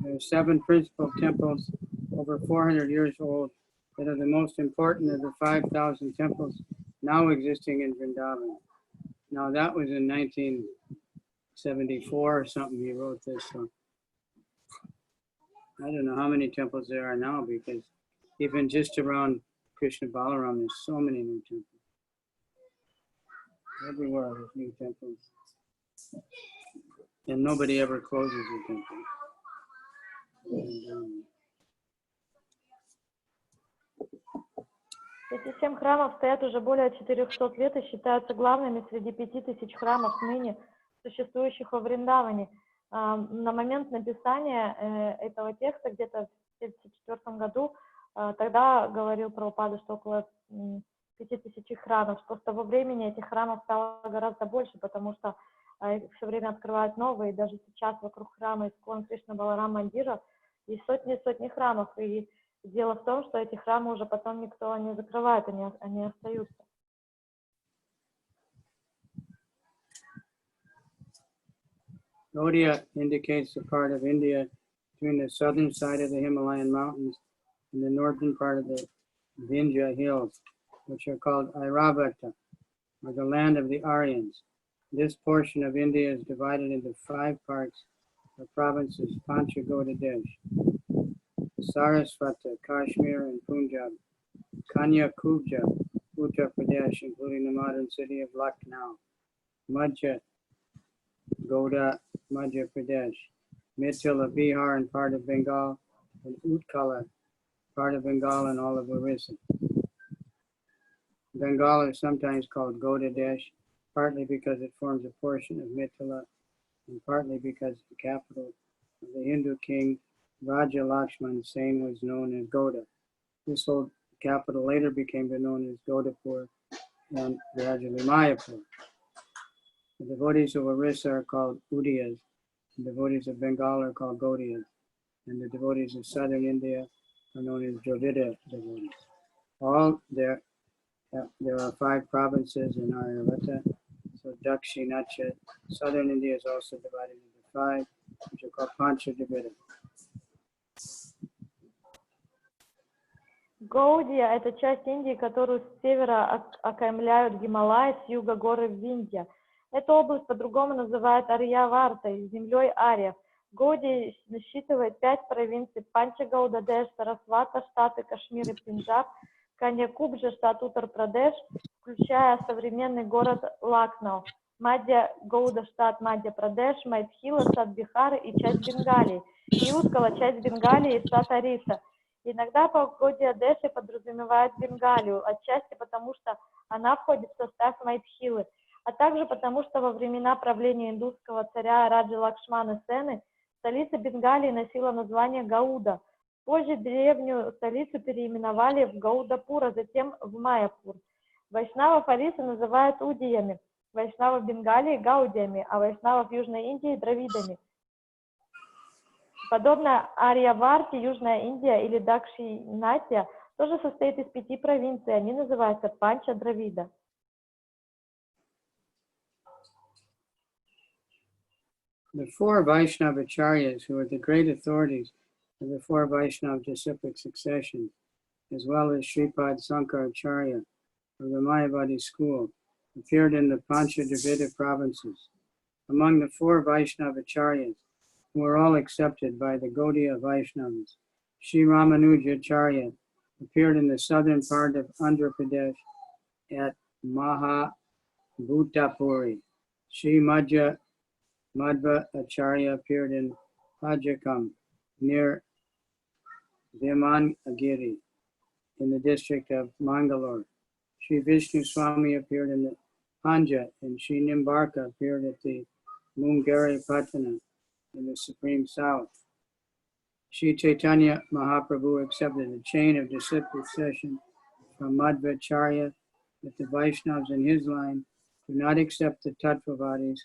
there are 7 principal temples over 400 years old that are the most important of the 5,000 temples now existing in Vrindavan. Now that was in 1974 or something he wrote this, so I don't know how many temples there are now, because even just around Krishna Balaram, there's so many new temples. Everywhere there's new temples. And nobody ever closes a temple. Эти 7 храмов стоят уже более 400 лет и считаются главными среди 5000 храмов ныне существующих во Вриндаване. На момент написания этого текста, где-то в 1974 году, тогда говорил Прабхупада, что около 5000 храмов, что с того времени этих храмов стало гораздо больше, потому что все время открывают новые, и даже сейчас вокруг храма Искон Кришна Баларам Мандира есть сотни и сотни храмов, и дело в том, что эти храмы уже потом никто не закрывает, они остаются. Gaudiya indicates the part of India between the southern side of the Himalayan mountains and the northern part of the Vindhya hills, which are called Airavata, or the land of the Aryans. This portion of India is divided into 5 parts or provinces: Panchagoda Desh, Sarasvata, Kashmir and Punjab, Kanya-kubja, Uttar Pradesh, including the modern city of Lucknow, Madhya-goda, Madhya Pradesh, Mithila, Bihar and part of Bengal, and Utkala, part of Bengal and all of Orissa. Bengal is sometimes called Goda Desh, partly because it forms a portion of Mithila, and partly because the capital of the Hindu king Raja Lakshman Sen was known as Goda. This old capital later became known as Godapur and gradually Mayapur. The devotees of Orissa are called Udiyas, the devotees of Bengal are called Gaudiyas, and the devotees of southern India are known as Dravida devotees. There are 5 provinces in Aryavata, so Dakshinacha. Southern India is also divided into 5, which are called Pancha Dravida. Гаудия – это часть Индии, которую с севера окаймляют Гималаи, с юга горы Виндхья. Эту область по-другому называют Арьявартой, землей ариев. Гаудия насчитывает 5 провинций: Панчагауда-Деш, Сарасвата, штаты Кашмир и Пенджаб, Канья-кубджа, штат Уттар-Прадеш, включая современный город Лакнау, Мадхья-гауда, штат Мадхья-Прадеш, Мадхья-лилы, штат Бихар и часть Бенгалии, и Уткала, часть Бенгалии и штат Ориса. Иногда по Гаудия-Деше подразумевают Бенгалию, отчасти потому, что она входит в состав Мадхья-лилы, а также потому, что во времена правления индусского царя Раджа Лакшмана Сены столица Бенгалии носила название Гауда. Позже древнюю столицу переименовали в Гаудапур, а затем в Майяпур. Вайшнавов Орисы называют удиями, вайшнавов Бенгалии – гаудиями, а вайшнавов Южной Индии – дравидами. Подобно Арьяварте, Южная Индия или Дакшинатия тоже состоит из 5 провинций, они называются Панча-Дравида. The four Vaishnava acharyas, who are the great authorities of the four Vaishnava disciplic succession, as well as Sripad Sankaracharya of the Mayavadi school, appeared in the Pancha-Dravida provinces. Among the four Vaishnava acharyas, who were all accepted by the Gaudiya Vaishnavas, Sri Ramanujacharya appeared in the southern part of Andhra Pradesh at Mahabhutapuri. Sri Madhya Acharya appeared in Pajakam near Vimanagiri in the district of Mangalore. Sri Vishnu Swami appeared in the Panja, and Sri Nimbarka appeared at the Mungari Patana in the Supreme South. Sri Chaitanya Mahaprabhu accepted a chain of disciplic succession from Madhvacharya, but the Vaishnavas in his line do not accept the Tattvavadis,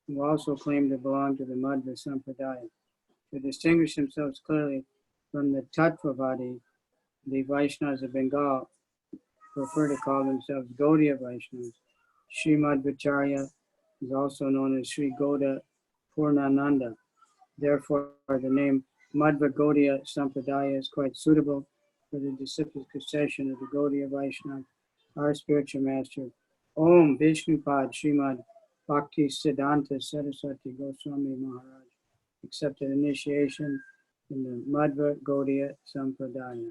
who also claim to belong to the Madhva Sampradaya. To distinguish themselves clearly from the Tattvavadi, the Vaishnavas of Bengal prefer to call themselves Gaudiya Vaishnavas. Sri Madhvacharya is also known as Sri Gauda Purnananda. Therefore, the name Madhva Gaudiya Sampradaya is quite suitable for the disciplic succession of the Gaudiya Vaishnava, our spiritual master. Om Vishnupad Srimad Bhakti Siddhanta Saraswati Goswami Maharaj accepted initiation in the Madhva Gaudiya Sampradaya.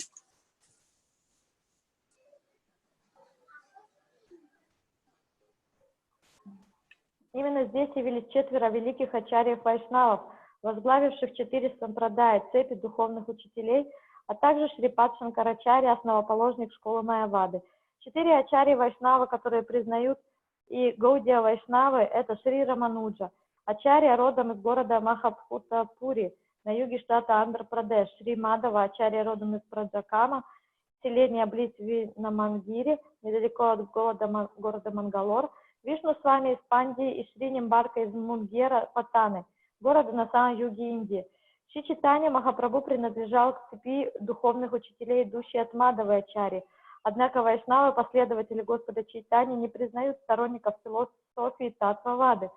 Именно здесь явились 4 великих ачарьев вайшнавов, возглавивших 4 сампрадаи, цепи духовных учителей, а также Шрипад Шанкарачарья, основоположник школы Майявады. 4 ачарьи вайшнавы, которые признают и Гаудия Вайшнавы, это Шри Рамануджа, ачарья родом из города Махабхутапури на юге штата Андхра-Прадеш, Шри Мадава, ачарья родом из Праджакама, селения близ Винамангири, недалеко от города Мангалор, Вишну Свами из Пандии и Шри Нимбарка из Мунгера Патаны, города на самом юге Индии. Шри Чайтанья Махапрабху принадлежал к цепи духовных учителей, идущей от Мадавы ачарьи. Однако вайшнавы, последователи Господа Чайтаньи, не признают сторонников философии Таттвавады,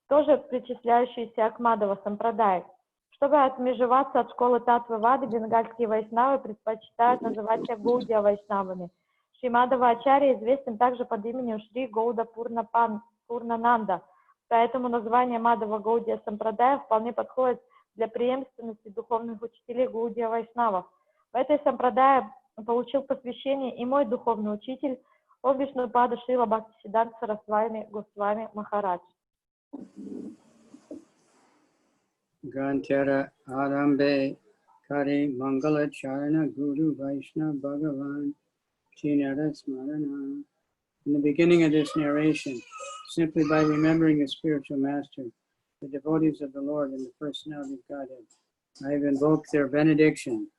тоже причисляющиеся к Мадава Сампрадай. Чтобы отмежеваться от школы Таттвавады, бенгальские вайшнавы предпочитают называть себя Гаудия Вайшнавами. Шри Мадава ачарья известен также под именем Шри Гауда Пурнананда, поэтому название Мадава Гаудия Сампрадая вполне подходит для преемственности духовных учителей Гаудия Вайшнавов. В этой сампрадае получил посвящение и мой духовный учитель, О Вишнупада Шрила Бхактисиддханта Сарасвами Госвами Махарадж. Granthara Arambe Kari Mangala Charana Guru Vaishnava Bhagavan Chinara Smarana. In the beginning of this narration, simply by remembering the spiritual master, the devotees of the Lord and the personality of Godhead, I have invoked their benediction.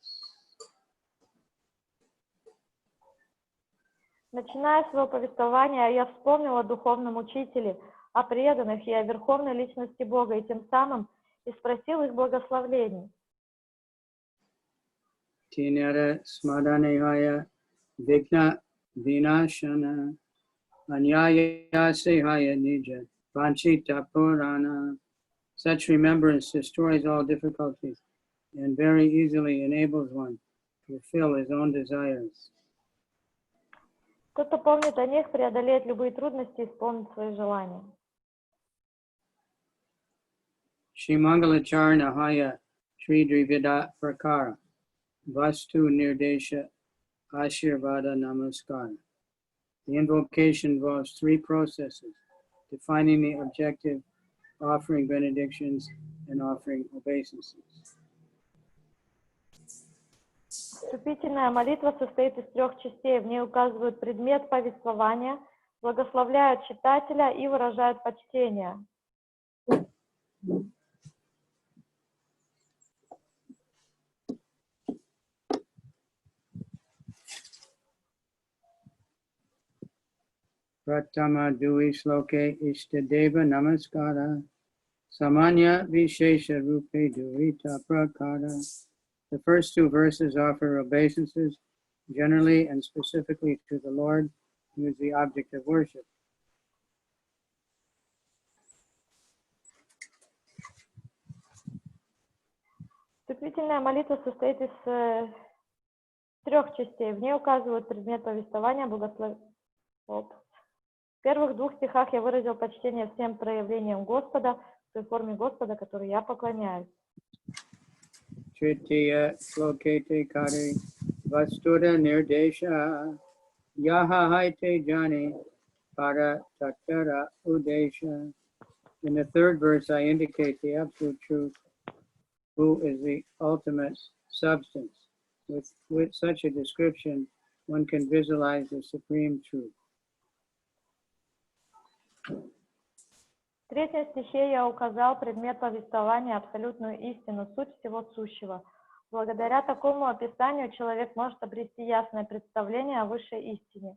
Начиная свое повествование, я вспомнила о духовном учителе, о преданных и о верховной личности Бога, и тем самым и спросил их благословений. Tinara Smaranehaya Vigna Vinashana Anyaya Sehaya Nija Vanchita Purana. Such remembrance destroys all difficulties and very easily enables one to fulfill his own desires. Тот, кто помнит о них, преодолеет любые трудности и исполнит свои желания. Shri Mangalacharna Haya Shri Drivida Prakara Vastu Nirdesha Ashirvada Namaskara. The invocation involves 3 processes: defining the objective, offering benedictions, and offering obeisances. Вступительная молитва состоит из 3 частей. В ней указывают предмет повествования, благословляют читателя и выражают почтение. Pratama Dui Sloke Ishtadeva Namaskara Samanya Vishesha Rupe Durita Prakara. The first two verses offer obeisances generally and specifically to the Lord, who is the object of worship. Вступительная молитва состоит из трех частей. В ней указывают предмет повествования благословения. В первых двух стихах я выразил почтение всем проявлениям Господа, в той форме Господа, которой я поклоняюсь. Tritiya Slokete Kare Vastuda Nirdesha Yaha Haite Jani Para Tattara Udesha. In the third verse, I indicate the absolute truth, who is the ultimate substance. With such a description, one can visualize the supreme truth. В третьем стихе я указал предмет повествования, абсолютную истину, суть всего сущего. Благодаря такому описанию человек может обрести ясное представление о высшей истине.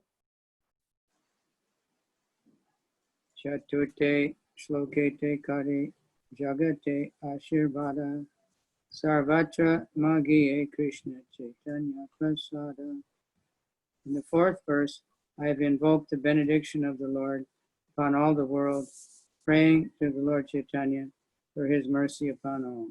Chaturte Shlokete Kari Jagate Ashirvada Sarvatra Magiye Krishna Chaitanya Prasada. In the fourth verse, I have invoked the benediction of the Lord upon all the world, praying to the Lord Chaitanya for his mercy upon all.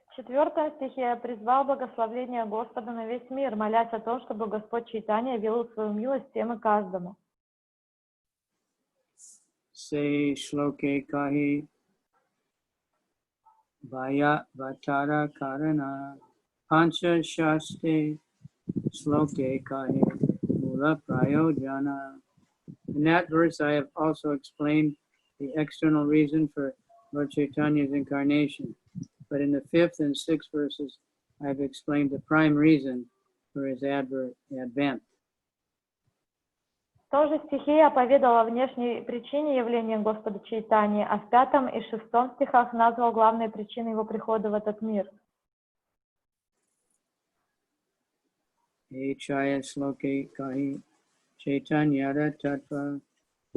В четвертом стихе я призвал благословление Господа на весь мир, молясь о том, чтобы Господь Чайтанья явил свою милость всем и каждому. Se shloke kahi vaya vatara karana pancha shaste shloke kahi mula prayojana. In that verse, I have also explained the external reason for Lord Chaitanya's incarnation. But in the fifth and sixth verses, I have explained the prime reason for his advent. В том же стихе я поведал о внешней причине явления Господа Чайтаньи, а в пятом и шестом стихах назвал главные причины его прихода в этот мир. Echaya sloke kahi Chaitanyara tattva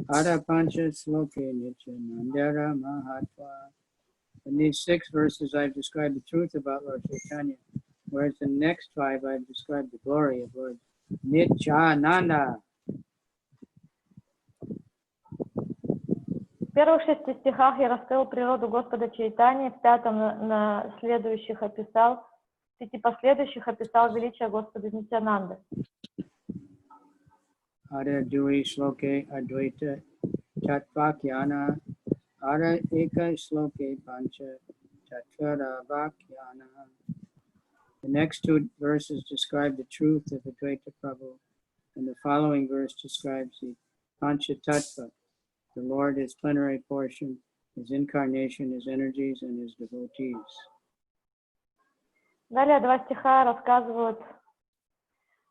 Ada pancha sloke nityanandara mahatva. In these 6 verses, I've described the truth about Lord Chaitanya, whereas in the next 5, I've described the glory of Lord Nityananda. В первых 6 стихах я раскрыл природу Господа Чайтаньи, в пятом в 5 последующих описал величие Господа Нитянанды. Ada dui sloke advaita tatvakyana Ada eka sloke pancha tatvara vakyana. The next 2 verses describe the truth of Advaita Prabhu, and the following verse describes the pancha tattva, the Lord, his plenary portion, his incarnation, his energies, and his devotees. Далее 2 стиха рассказывают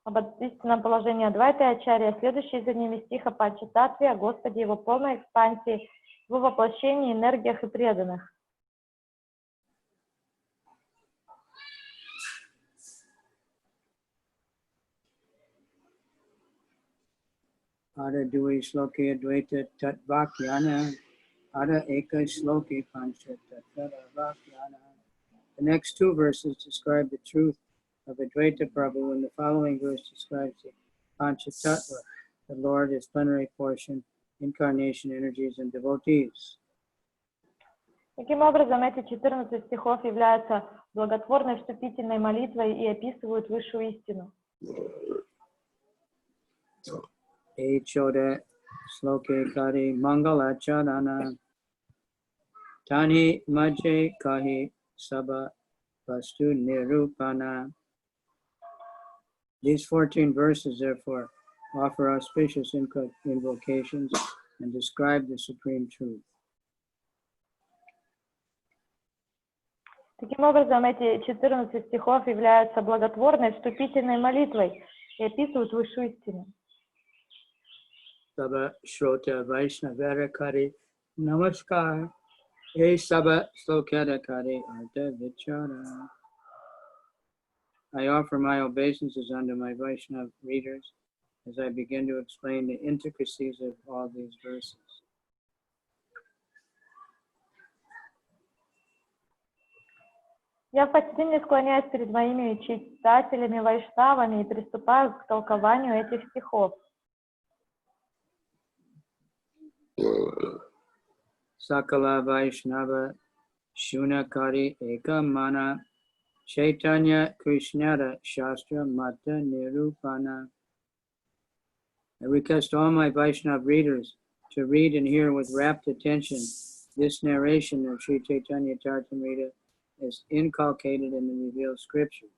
об истинном положении Адвайты-ачарьи, а следующий за ними стих о Панчататтве, о Господе, его полной экспансии, его воплощении, энергиях и преданных. Ada dui sloke advaita tatvakyana, ada eka sloke pancha tatvara vakyana. The next 2 verses describe the truth of Advaita Prabhu, and the following verse describes the pancha tattva, the Lord, his plenary portion, incarnation, energies, and devotees. Таким образом, эти 14 стихов являются благотворной вступительной молитвой и описывают высшую истину. Echoda sloke kari mangala charana tani majhe kahi sabha vastu nirupana. These 14 verses, therefore, offer auspicious invocations and describe the supreme truth. Таким образом, эти 14 стихов являются благотворной вступительной молитвой и описывают высшую истину. Saba Shrota Vaishnavara Kari Namaskar E Saba Slokata Kari Arta Vichara. I offer my obeisances unto my Vaishnava readers as I begin to explain the intricacies of all these verses. Я в почтении склоняюсь перед моими читателями, вайшнавами и приступаю к толкованию этих стихов. Sakala Vaishnava Shunakari Ekamana Chaitanya Shastra Mata Nirupana. I request all my Vaishnava readers to read and hear with rapt attention this narration of Sri Chaitanya-caritamrita as inculcated in the revealed scriptures.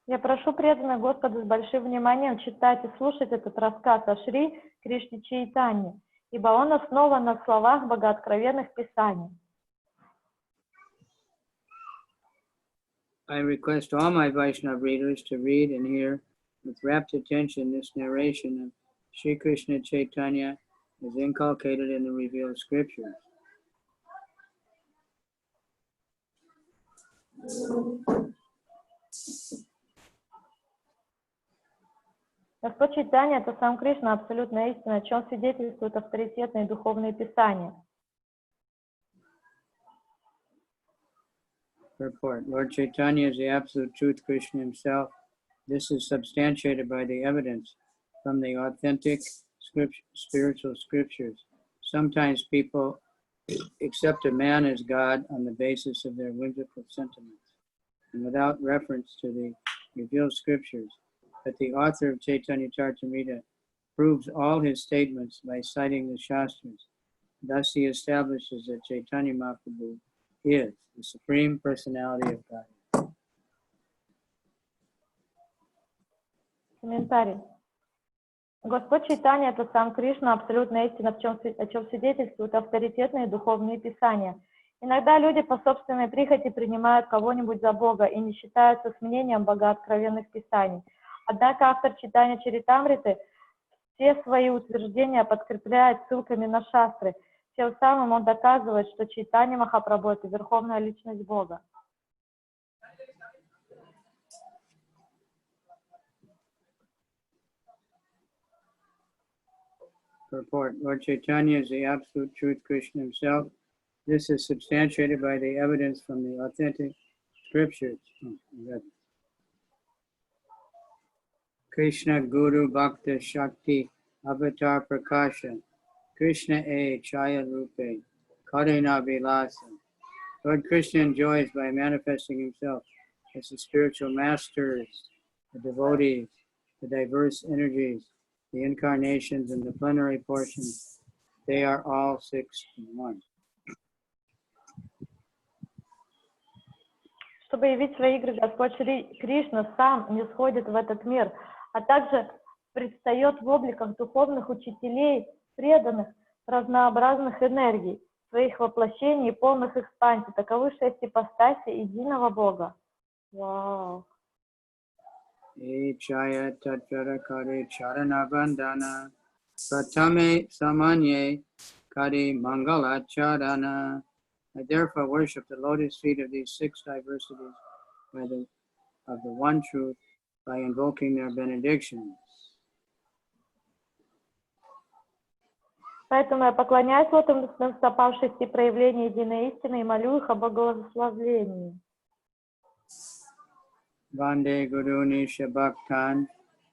Я прошу преданных Господу с большим вниманием читать и слушать этот рассказ о Шри Кришне Чайтанье, ибо он основан на словах богооткровенных Писаний. I request all my Vaishnava readers to read and hear with rapt attention this narration of Sri Krishna Chaitanya as inculcated in the revealed scriptures. Господь Чайтанья — это сам Кришна, абсолютная истина, о чем свидетельствуют авторитетные духовные писания. Purport. Lord Chaitanya is the absolute truth, Krishna himself. This is substantiated by the evidence from the authentic spiritual scriptures. Sometimes people accept a man as God on the basis of their whimsical sentiments and without reference to the revealed scriptures. But the author of Chaitanya-caritamrita proves all his statements by citing the Shastras. Thus he establishes that Chaitanya Mahaprabhu is the Supreme Personality of God. Комментарий. Господь Чайтанья — это сам Кришна, абсолютная истина, о чем свидетельствуют авторитетные духовные писания. Иногда люди по собственной прихоти принимают кого-нибудь за Бога и не считаются с мнением богооткровенных писаний. Однако автор Чайтанья-чаритамриты все свои утверждения подкрепляет ссылками на шастры. Тем самым он доказывает, что Чайтанья Махапрабху — это верховная личность Бога. Purport. Lord Chaitanya is the absolute truth, Krishna himself. This is substantiated by the evidence from the authentic scriptures. Krishna Guru Bhakta Shakti Avatar Prakasha Krishna A Chaya Rupe Karina Vilasa. Lord Krishna enjoys by manifesting himself as the spiritual masters, the devotees, the diverse energies, the incarnations, and the plenary portions. They are all 6 in 1. Чтобы явить свои игры, Господь Шри Кришна сам не сходит в этот мир, а также предстает в обликах духовных учителей, преданных, разнообразных энергий, своих воплощений и полных экспансий. Таковы 6 ипостасей единого Бога. Вау! Chaya Tatvara Kari Charana Bandana Pratame Samanye Kari Mangala Charana. I therefore worship the lotus feet of these 6 diversities of the one truth by invoking their benedictions. Поэтому я поклоняюсь лотосным стопам 6 проявлений единой истины и молю их о благословении. Vande Guruni Shabaktan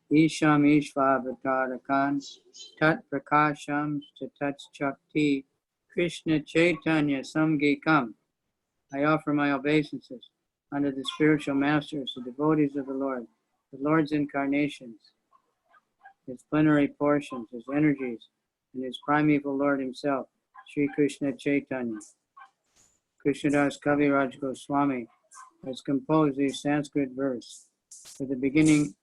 Isham Ishvavatarakan Tat Prakasham Tat Chakti Krishna Chaitanya Samgikam. I offer my obeisances unto the spiritual masters, the devotees of the Lord's incarnations, his plenary portions, his energies, and his primeval Lord himself, Sri Krishna Chaitanya. Krishnadas Kaviraj Goswami has composed these Sanskrit verse for the beginning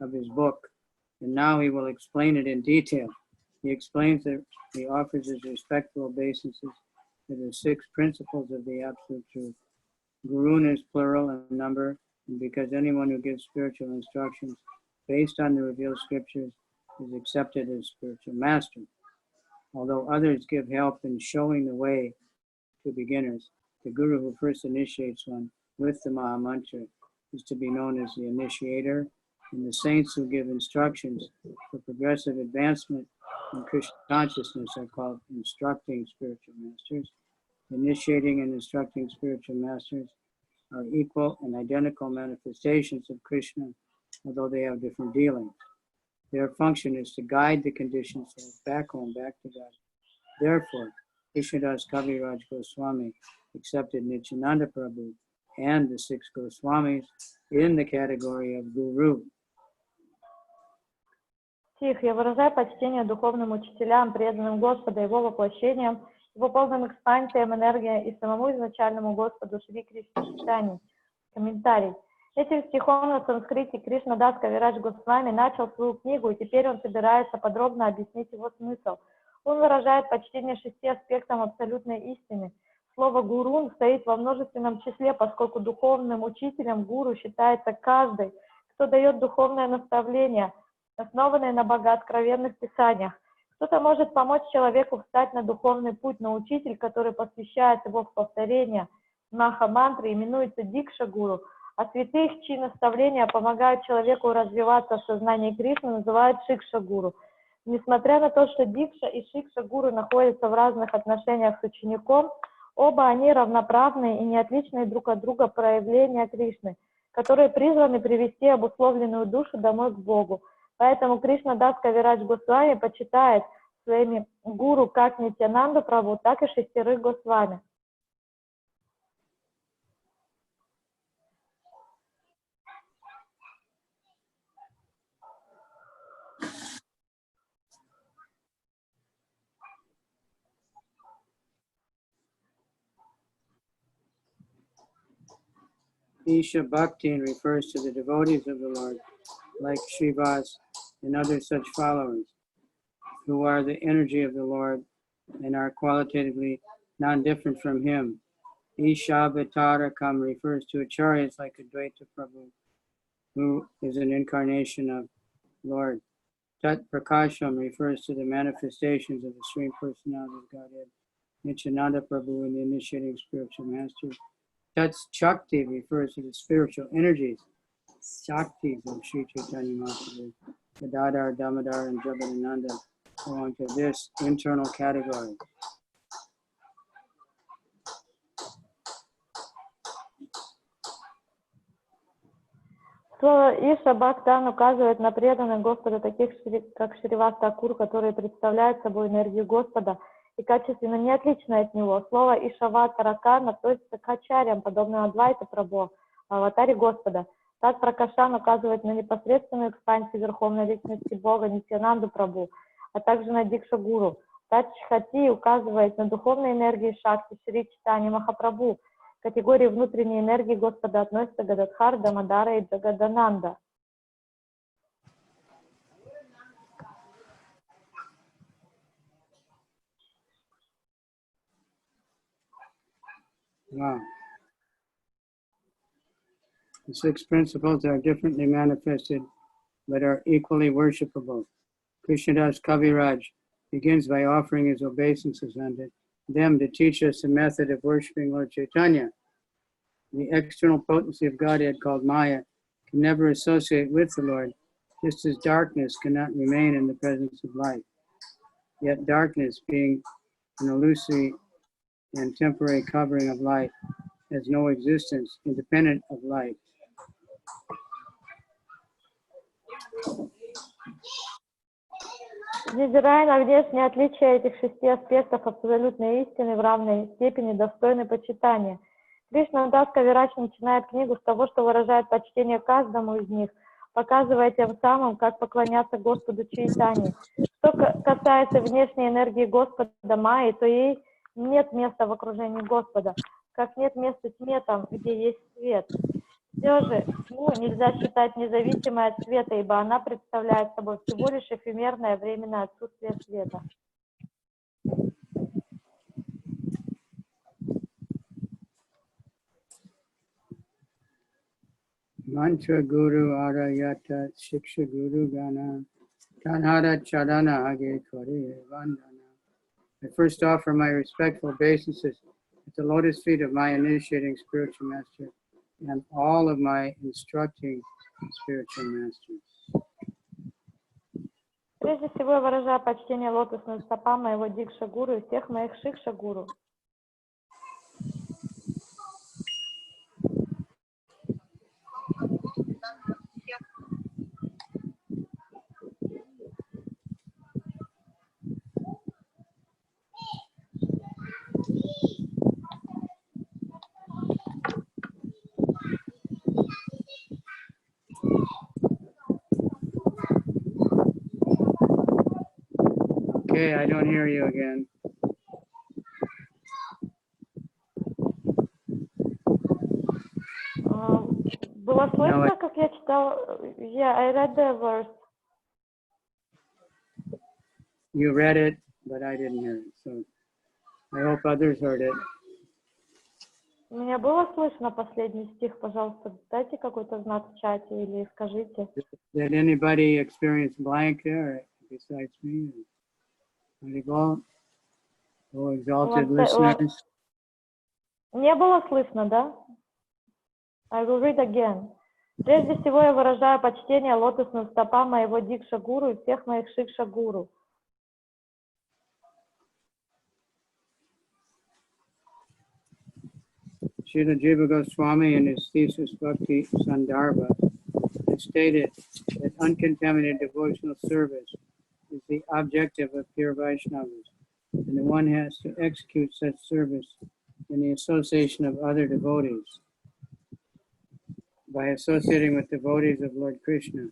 of his book, and now he will explain it in detail. He explains that he offers his respectful obeisances to the 6 principles of the Absolute Truth. Gurun is plural in number, and because anyone who gives spiritual instructions based on the revealed scriptures is accepted as spiritual master. Although others give help in showing the way to beginners, The guru who first initiates one with the Mahamantra is to be known as the initiator, and the saints who give instructions for progressive advancement in Krishna consciousness are called instructing spiritual masters. Initiating and instructing spiritual masters are equal and identical manifestations of Krishna, although they have different dealings. Their function is to guide the conditioned soul back home, back to God. Therefore, Krishnadas Kaviraj Goswami accepted Nityananda Prabhu and the 6 Goswamis in the category of Guru. Стих. Я выражаю почтение духовным учителям, преданным Господа, Его воплощением, Его полным экспансиям энергии и самому изначальному Господу Шри Кришне Чайтаньи. Комментарий. Этим стихом на санскрите Кришнадас Кавирадж Госвами начал свою книгу, и теперь он собирается подробно объяснить его смысл. Он выражает почтение 6 аспектам абсолютной истины. Слово «гурун» стоит во множественном числе, поскольку духовным учителем гуру считается каждый, кто дает духовное наставление, основанное на богооткровенных писаниях. Кто-то может помочь человеку встать на духовный путь, но учитель, который посвящает его в повторение маха-мантры, именуется дикша-гуру, а святых, чьи наставления помогают человеку развиваться в сознании Кришны, называют шикша-гуру. Несмотря на то, что дикша и шикша-гуру находятся в разных отношениях с учеником, оба они равноправные и не отличные друг от друга проявления Кришны, которые призваны привести обусловленную душу домой к Богу. Поэтому Кришнадас Кавирадж Госвами почитает своими гуру как Нитьянанду Прабху, так и 6 Госвами. Isha Bhakti refers to the devotees of the Lord, like Srivas and other such followers, who are the energy of the Lord and are qualitatively non-different from him. Isha Vitarakam refers to acharyas like Advaita Prabhu, who is an incarnation of Lord. Tat Prakasham refers to the manifestations of the Supreme Personality of Godhead. Nityananda Prabhu and the initiating spiritual masters. Tat Shakti refers to the spiritual energies, Shaktis of Sri Chaitanya Mahaprabhu. Gadadhar, Damodar, and Jagadananda belong to this internal category. Слово Иша Бхактан указывает на преданных Господа, таких как Шривас Такур, которые представляют собой энергию Господа и качественно не отличны от него. Слово Ишава Таракан относится к ачарьям, подобным Адвайта Прабху, аватаре Господа. Тат Пракашан указывает на непосредственную экспансию Верховной Личности Бога Нитьянанду Прабху, а также на Дикша Гуру. Тат Чхати указывает на духовные энергии Шакти Шри Чайтаньи Махапрабху. К категории внутренней энергии Господа относятся Гададхар, Дамодара и Джагадананда. Wow. The 6 principles are differently manifested, but are equally worshipable. Krishnadas Kaviraj begins by offering his obeisances unto them to teach us the method of worshiping Lord Chaitanya. The external potency of Godhead called Maya can never associate with the Lord, just as darkness cannot remain in the presence of light. Yet darkness, being an illusory and temporary covering of light, has no existence independent of light. Невзирая на внешние отличия этих 6 аспектов абсолютной истины, в равной степени достойны почитания. Кришнадас Кавирадж начинает книгу с того, что выражает почтение каждому из них, показывая тем самым, как поклоняться Господу Чайтаньи. Что касается внешней энергии Господа Майи, то ей нет места в окружении Господа, как нет места тьме там, где есть свет. Все же тьму нельзя считать независимой от света, ибо она представляет собой всего лишь эфемерное временное отсутствие света. Mantra Guru Arayata Shiksha Guru Gana Tanhara Chadana Hage Kore Vandana. I first offer my respectful obeisances at the lotus feet of my initiating spiritual master and all of my instructing spiritual masters. Прежде всего я выражаю почтение лотосным стопам моего дикша-гуру и всех моих шикша-гуру. Okay, I don't hear you again. Было слышно, как я читал? Yeah, I read the verse. You read it, but I didn't hear it. So I hope others heard it. Меня было слышно последний стих, пожалуйста, дайте какой-то знак в чате или скажите. Did anybody experience blank there besides me? Oh, exalted listeners. Не было слышно, да? I will read again. Прежде всего я выражаю почтение лотосным стопам моего дикша-гуру и всех моих шикша-гуру. Srila Jiva Goswami in his thesis Bhakti Sandarbha has stated that uncontaminated devotional service is the objective of pure Vaishnavas, and the one has to execute such service in the association of other devotees. By associating with devotees of Lord Krishna,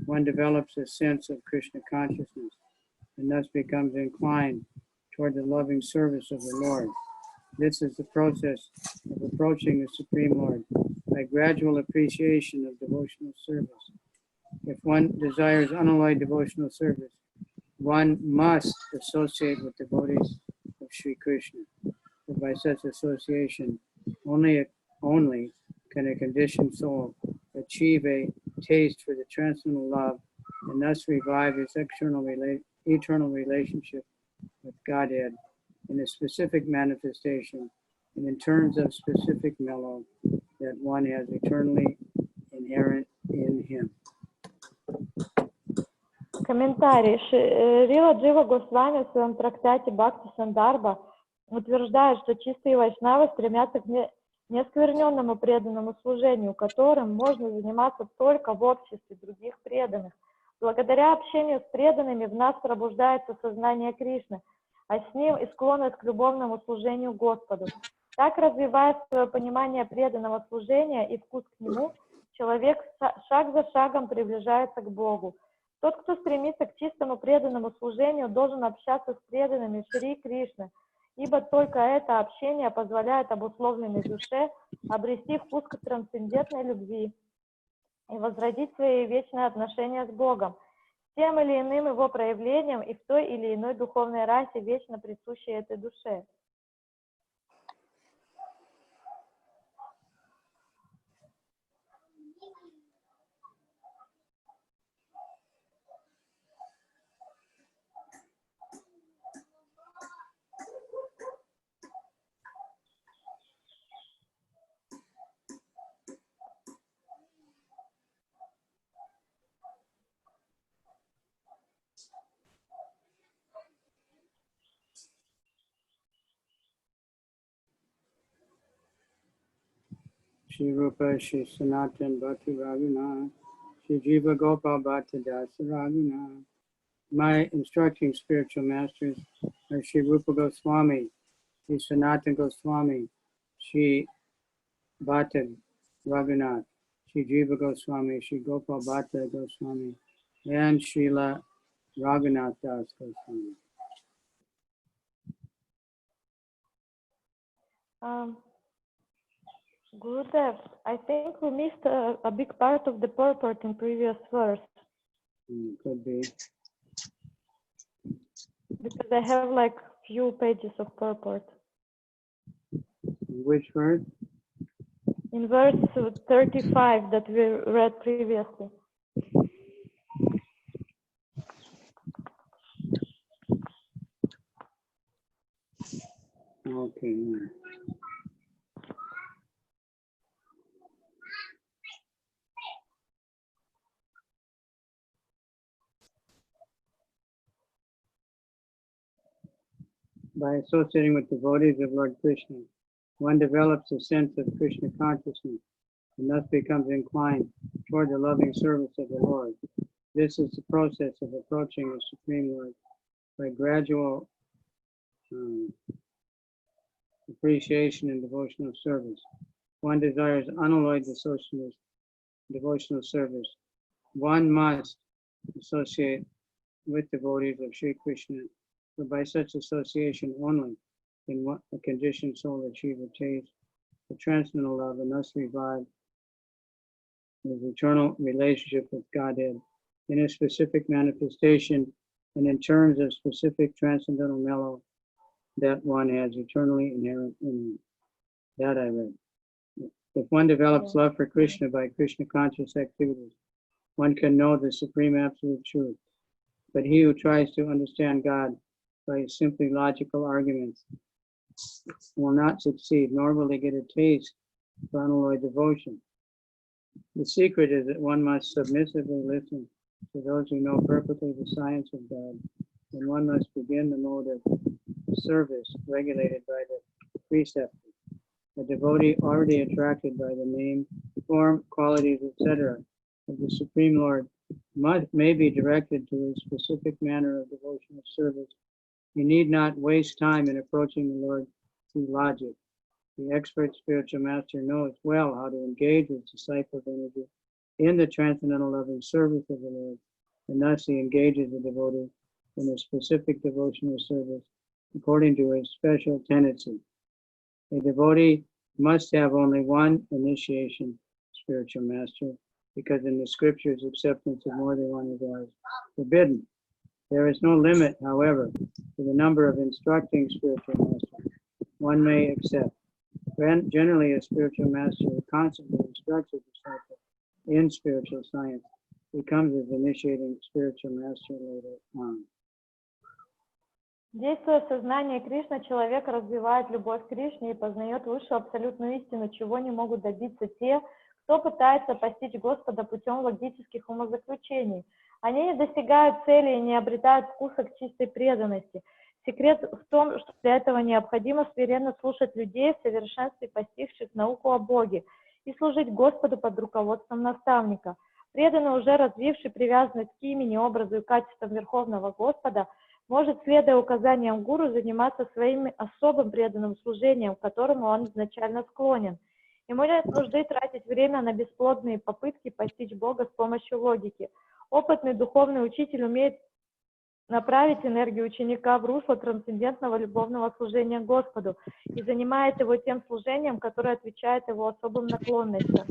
one develops a sense of Krishna consciousness and thus becomes inclined toward the loving service of the Lord. This is the process of approaching the Supreme Lord by gradual appreciation of devotional service. If one desires unalloyed devotional service, one must associate with devotees of Sri Krishna. For by such association, only can a conditioned soul achieve a taste for the transcendental love and thus revive his eternal relationship with Godhead in a specific manifestation and in terms of specific mellow that one has eternally inherent in him. Комментарий. Шрила Джива Госвами в своем трактате Бхакти Сандарба утверждает, что чистые вайшнавы стремятся к неоскверненному преданному служению, которым можно заниматься только в обществе других преданных. Благодаря общению с преданными в нас пробуждается сознание Кришны, а с ним и склонность к любовному служению Господу. Так, развивая свое понимание преданного служения и вкус к нему, человек шаг за шагом приближается к Богу. Тот, кто стремится к чистому преданному служению, должен общаться с преданными Шри Кришны, ибо только это общение позволяет обусловленной душе обрести вкус к трансцендентной любви и возродить свои вечные отношения с Богом, тем или иным его проявлением и в той или иной духовной расе, вечно присущей этой душе. Shri Rupa, Shri Sanatan Bhakti Raghunath, Shri Jiva Gopal Bhatta Dasa Raghunath. My instructing spiritual masters are Shri Rupa Goswami, Shri Sanatan Goswami, Shri Bhatta Raghunath, Shri Jiva Goswami, Shri Gopal Bhatta Goswami, and Srila Raghunath Das Goswami. Gurudev, I think we missed a big part of the purport in previous verse. Could be. Because I have like few pages of purport. Which verse? In verse 35 that we read previously. Okay. By associating with devotees of Lord Krishna, one develops a sense of Krishna consciousness and thus becomes inclined toward the loving service of the Lord. This is the process of approaching the Supreme Lord by gradual appreciation and devotional service. One desires unalloyed devotional service. One must associate with devotees of Sri Krishna, for by such association only can a conditioned soul achieve a taste for transcendental love and thus revive his eternal relationship with Godhead in a specific manifestation and in terms of specific transcendental mellow that one has eternally inherent in him. That I read. If one develops love for Krishna by Krishna conscious activities, one can know the supreme absolute truth. But he who tries to understand God by simply logical arguments will not succeed, nor will he get a taste for unalloyed devotion. The secret is that one must submissively listen to those who know perfectly the science of God, and one must begin the mode of service regulated by the precepts. A devotee already attracted by the name, form, qualities, etc. of the Supreme Lord may be directed to a specific manner of devotional service. You need not waste time in approaching the Lord through logic. The expert spiritual master knows well how to engage his disciples' energy in the transcendental loving service of the Lord, and thus he engages the devotee in a specific devotional service according to his special tendency. A devotee must have only one initiation spiritual master, because in the scriptures acceptance of more than one is forbidden. There is no limit, however, to the number of instructing spiritual masters one may accept. Generally, a spiritual master who constantly instructs a disciple in spiritual science becomes his initiating spiritual master later on. Действуя в сознании Кришны, человек развивает любовь к Кришне и познает высшую абсолютную истину, чего не могут добиться те, кто пытается постичь Господа путем логических умозаключений. Они не достигают цели и не обретают вкуса к чистой преданности. Секрет в том, что для этого необходимо смиренно слушать людей в совершенстве постигших науку о Боге и служить Господу под руководством наставника. Преданный, уже развивший привязанность к имени, образу и качествам Верховного Господа, может, следуя указаниям гуру, заниматься своим особым преданным служением, к которому он изначально склонен. Ему нет нужды тратить время на бесплодные попытки постичь Бога с помощью логики. Опытный духовный учитель умеет направить энергию ученика в русло трансцендентного любовного служения Господу и занимает его тем служением, которое отвечает его особым наклонностям.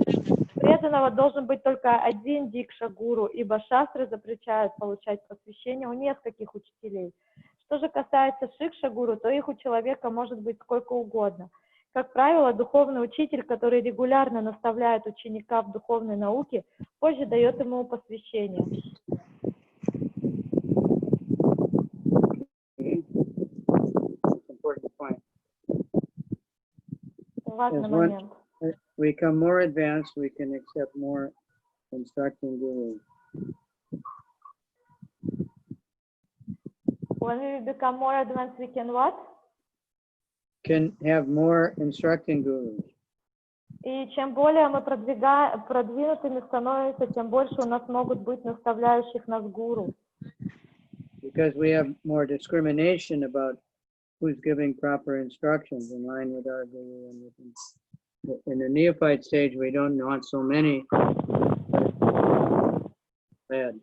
Преданного должен быть только один дикша-гуру, ибо шастры запрещают получать просвещение у нескольких учителей. Что же касается шикша-гуру, то их у человека может быть сколько угодно. Как правило, духовный учитель, который регулярно наставляет ученика в духовной науке, позже дает ему посвящение. Важный момент. We become more advanced, we can accept more instructing gurus. When we become more advanced, we can what? Can have more instructing gurus. И чем более мы продвинутыми становимся, тем больше у нас могут быть наставляющих нас гуру. Because we have more discrimination about who's giving proper instructions in line with our guru. And in the neophyte stage, we don't want so many. Bad.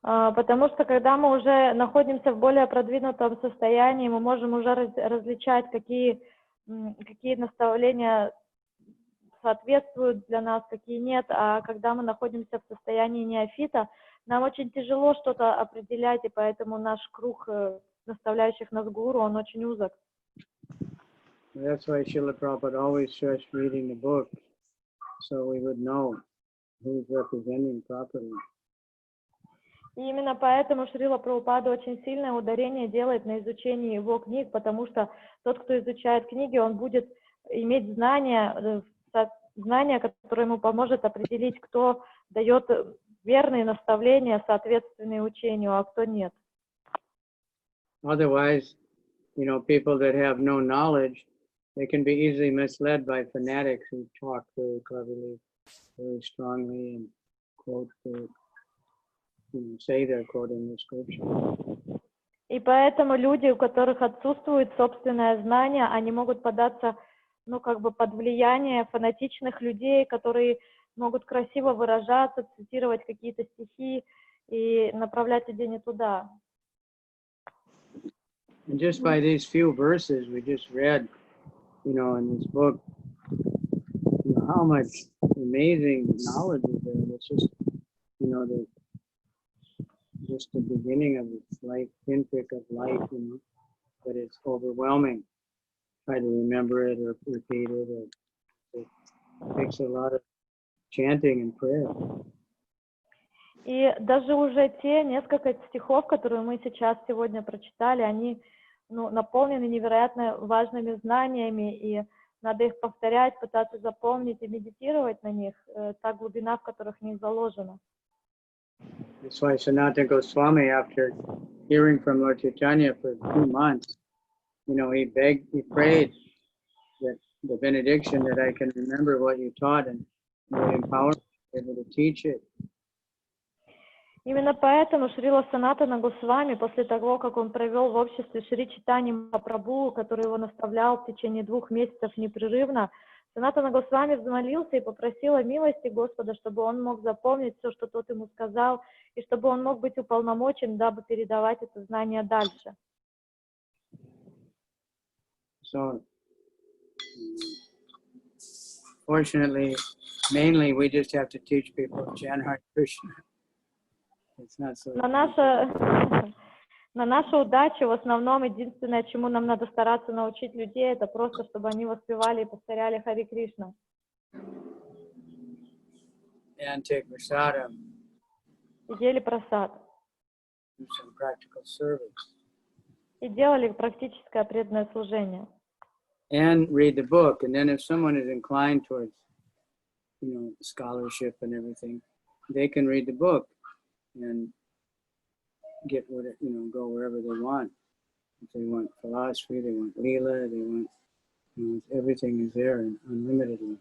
Потому что когда мы уже находимся в более продвинутом состоянии, мы можем уже различать, какие наставления соответствуют для нас, какие нет. А когда мы находимся в состоянии неофита, нам очень тяжело что-то определять, и поэтому наш круг наставляющих нас гуру, он очень узок. That's why Srila Prabhupada always stressed reading the book, so we would know who's representing properly. И именно поэтому Шрила Прабхупада очень сильное ударение делает на изучении его книг, потому что тот, кто изучает книги, он будет иметь знания, которое ему поможет определить, кто дает верные наставления, соответственные учению, а кто нет. Otherwise, you know, people that have no knowledge, they can be easily misled by fanatics who talk very cleverly, very strongly, and quote the, you know, say they're quoting the scripture. И поэтому люди, у которых отсутствует собственное знание, они могут податься, ну, как бы под влияние фанатичных людей, которые могут красиво выражаться, цитировать какие-то стихи и направлять людей не туда. And just by these few verses we just read, you know, in this book, you know, how much amazing knowledge is there. It's just, you know, just the beginning of this life, pinprick of life, you know, but it's overwhelming. Try to remember it or repeat it. It takes a lot of chanting and prayer. И даже уже те несколько стихов, которые мы сейчас сегодня прочитали, они, ну, наполнены невероятно важными знаниями, и надо их повторять, пытаться запомнить и медитировать на них, та глубина, в которых в них заложена. That's why Sanatana Swami, after hearing from Lord Chaitanya for 2 months, you know, he prayed that the benediction that I can remember what you taught and would empower me to be able to teach it. Именно поэтому Шрила Санатана Госвами, после того, как он провел в обществе Шри Чайтаньи Махапрабху, который его наставлял в течение 2 месяцев непрерывно, Санатана Госвами взмолился и попросил о милости Господа, чтобы он мог запомнить все, что тот ему сказал, и чтобы он мог быть уполномочен, дабы передавать это знание дальше. So, fortunately, mainly we just have to teach people chant Hare Krishna. It's not so. На нашу удачу в основном единственное, чему нам надо стараться научить людей, это просто, чтобы они воспевали и повторяли Хари Кришна. And take prasadam. И ели прасад. Do some practical service. И делали практическое преданное служение. And read the book. And then if someone is inclined towards, you know, scholarship and everything, they can read the book and get what it, you know, go wherever they want. If they want philosophy, they want lila, they want, you know, everything is there and unlimitedly.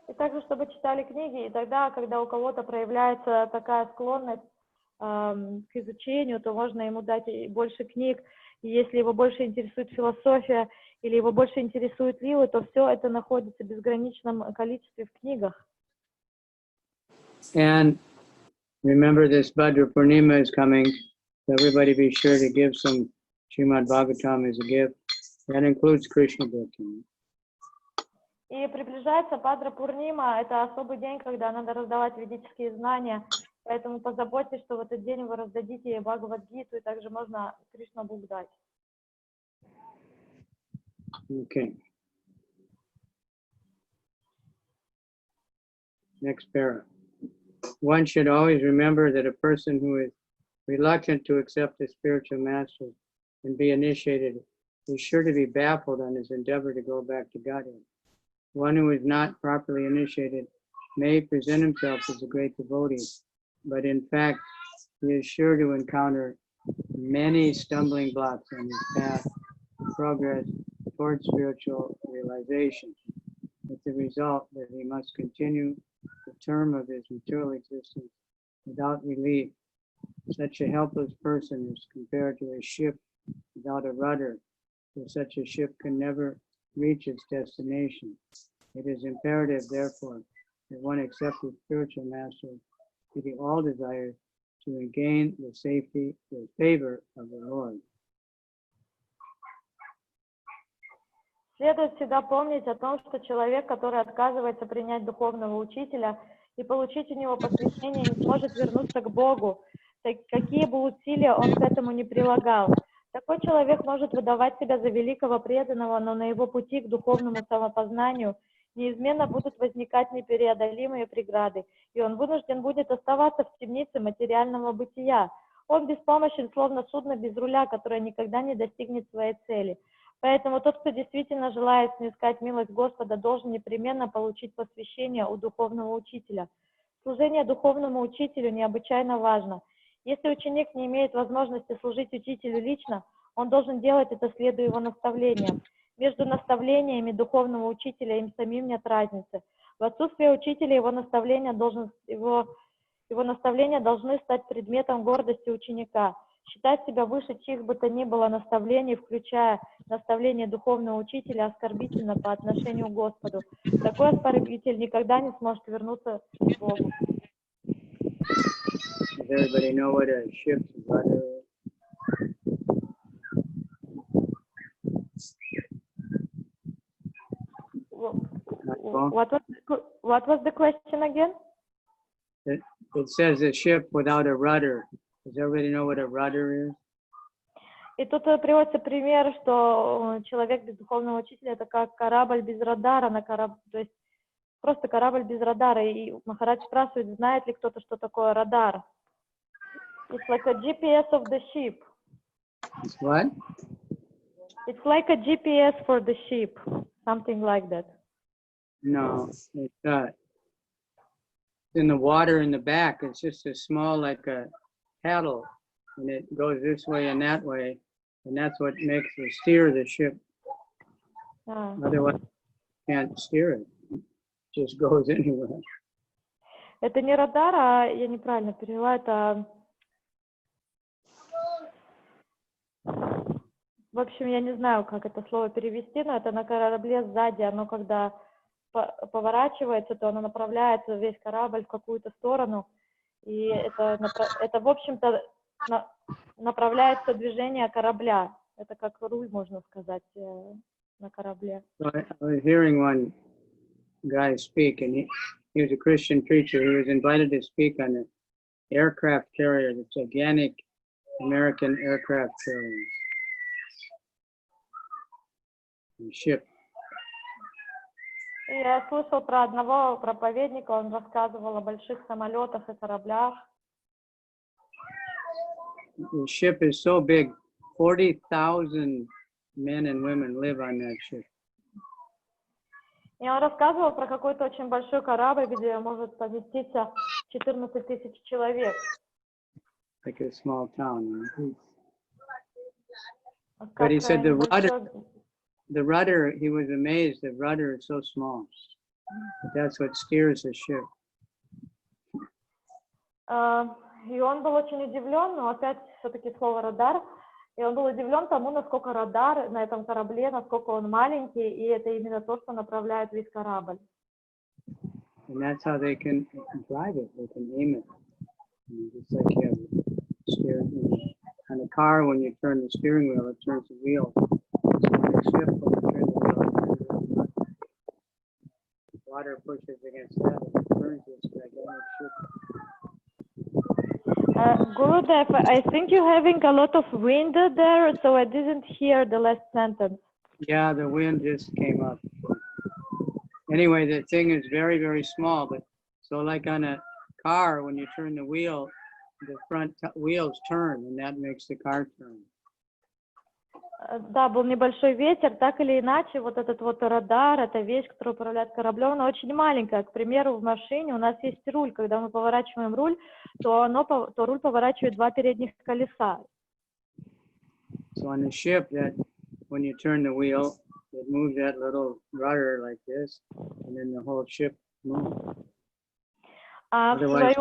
И также, чтобы читали книги, и тогда, когда у кого-то проявляется такая склонность к изучению, то можно ему дать больше книг. И если его больше интересует философия или его больше интересует лилы, то все это находится в безграничном количестве в книгах. And remember, this Bhadra Purnima is coming. So everybody be sure to give some Srimad Bhagavatam as a gift. That includes Krishna book. И приближается Бхадра Пурнима, это особый день, когда надо раздавать ведические знания, поэтому позаботьтесь, что в этот день вы раздадите Бхагавад-гиту, и также можно Кришна Бук дать. Okay. Next para. One should always remember that a person who is reluctant to accept a spiritual master and be initiated is sure to be baffled on his endeavor to go back to Godhead. One who is not properly initiated may present himself as a great devotee, but in fact, he is sure to encounter many stumbling blocks on his path to progress towards spiritual realization, with the result that he must continue the term of his material existence without relief. Such a helpless person is compared to a ship without a rudder, for such a ship can never reach its destination. It is imperative, therefore, that one accept the spiritual master to be all desires to gain the safety, the favor of the Lord. Следует всегда помнить о том, что человек, который отказывается принять духовного учителя и получить у него посвящение, не сможет вернуться к Богу, какие бы усилия он к этому не прилагал. Такой человек может выдавать себя за великого преданного, но на его пути к духовному самопознанию неизменно будут возникать непреодолимые преграды, и он вынужден будет оставаться в темнице материального бытия. Он беспомощен, словно судно без руля, которое никогда не достигнет своей цели. Поэтому тот, кто действительно желает снискать милость Господа, должен непременно получить посвящение у духовного учителя. Служение духовному учителю необычайно важно. Если ученик не имеет возможности служить учителю лично, он должен делать это, следуя его наставлениям. Между наставлениями духовного учителя и им самим нет разницы. В отсутствие учителя его наставления должны стать предметом гордости ученика. Считать себя выше чьих бы то ни было наставлений, включая наставление духовного учителя, оскорбительно по отношению к Господу. Такой оскорбитель никогда не сможет вернуться к Богу. Does everybody know what a ship's rudder is? What was the question again? It says a ship without a rudder. Does everybody know what a rudder is? И тут приводится пример, что человек без духовного учителя это как корабль без радара, то есть просто корабль без радара. И Махарадж спрашивает, знает ли кто-то, что такое радар. It's like a GPS of the ship. It's what? It's like a GPS for the ship, something like that. No, it's in the water in the back. It's just a small, like a paddle, and it goes this way and that way, and that's what makes it steer the ship. Otherwise, you can't steer it. It just goes anywhere. Это не радар, а я неправильно перевела, это... В общем, я не знаю, как это слово перевести, но это на корабле сзади, оно когда поворачивается, то оно направляет весь корабль в какую-то сторону, и это в общем-то, направляется движение корабля. Это как руль, можно сказать, на корабле. So I was hearing one guy speak, and he was a Christian preacher. He was invited to speak on an aircraft carrier, the gigantic American aircraft carrier. Ship. И я слышал про одного проповедника, он рассказывал о больших самолетах и кораблях. The ship is so big, 40,000 men and women live on that ship. И он рассказывал про какой-то очень большой корабль, где может поместиться 14 тысяч человек. Like a small town. But he said the rudder, he was amazed, the rudder is so small. But that's what steers the ship. И он был очень удивлен, но опять все-таки слово радар, и он был удивлен тому, насколько радар на этом корабле, насколько он маленький, и это именно то, что направляет весь корабль. And that's how they can drive it, they can aim it. Just like you have steering on a car, when you turn the steering wheel, it turns the wheel. So on a ship, when you turn the wheel, the water pushes against that and it turns this gigantic ship. Gurudev, I think you're having a lot of wind there, so I didn't hear the last sentence. Yeah, the wind just came up. Anyway, the thing is very, very small, but so like on a car, when you turn the wheel, the front wheels turn, and that makes the car turn. Да, был небольшой ветер, так или иначе, вот этот вот радар, эта вещь, которая управляет кораблем, она очень маленькая. К примеру, в машине у нас есть руль, когда мы поворачиваем руль, то руль поворачивает два передних колеса. So on the ship, that when you turn the wheel, it moves that little rudder like this, and then the whole ship moves. Otherwise,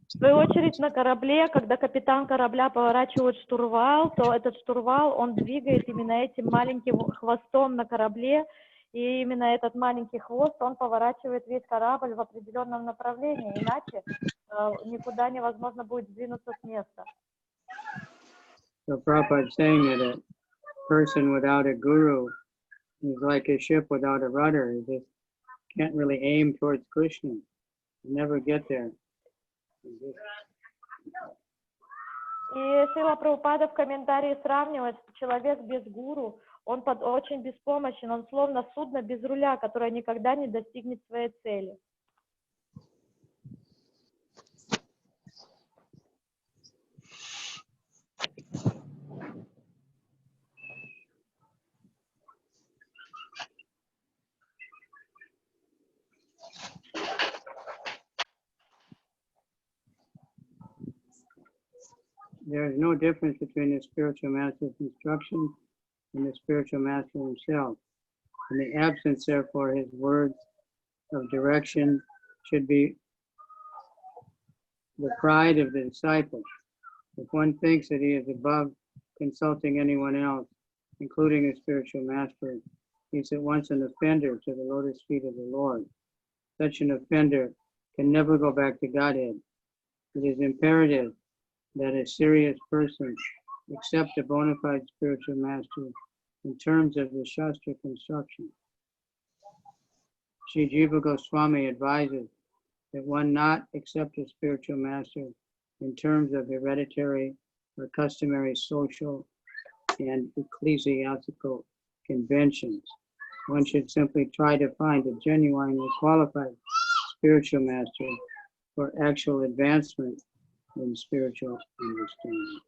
в свою очередь на корабле, когда капитан корабля поворачивает штурвал, то этот штурвал, он двигает именно этим маленьким хвостом на корабле, и именно этот маленький хвост, он поворачивает весь корабль в определенном направлении, иначе никуда невозможно будет сдвинуться с места. So Prabhupada is saying that a person without a guru is like a ship without a rudder. He just can't really aim towards Krishna. You never get there. И Шрила Прабхупада в комментарии сравнивает, что человек без гуру, он очень беспомощен, он словно судно без руля, которое никогда не достигнет своей цели. There is no difference between the spiritual master's instruction and the spiritual master himself. In the absence, therefore, his words of direction should be the pride of the disciple. If one thinks that he is above consulting anyone else, including a spiritual master, he is at once an offender to the lotus feet of the Lord. Such an offender can never go back to Godhead. It is imperative that a serious person accept a bona fide spiritual master in terms of the Shastra construction. Sri Jiva Goswami advises that one not accept a spiritual master in terms of hereditary or customary social and ecclesiastical conventions. One should simply try to find a genuinely qualified spiritual master for actual advancement in spiritual understanding.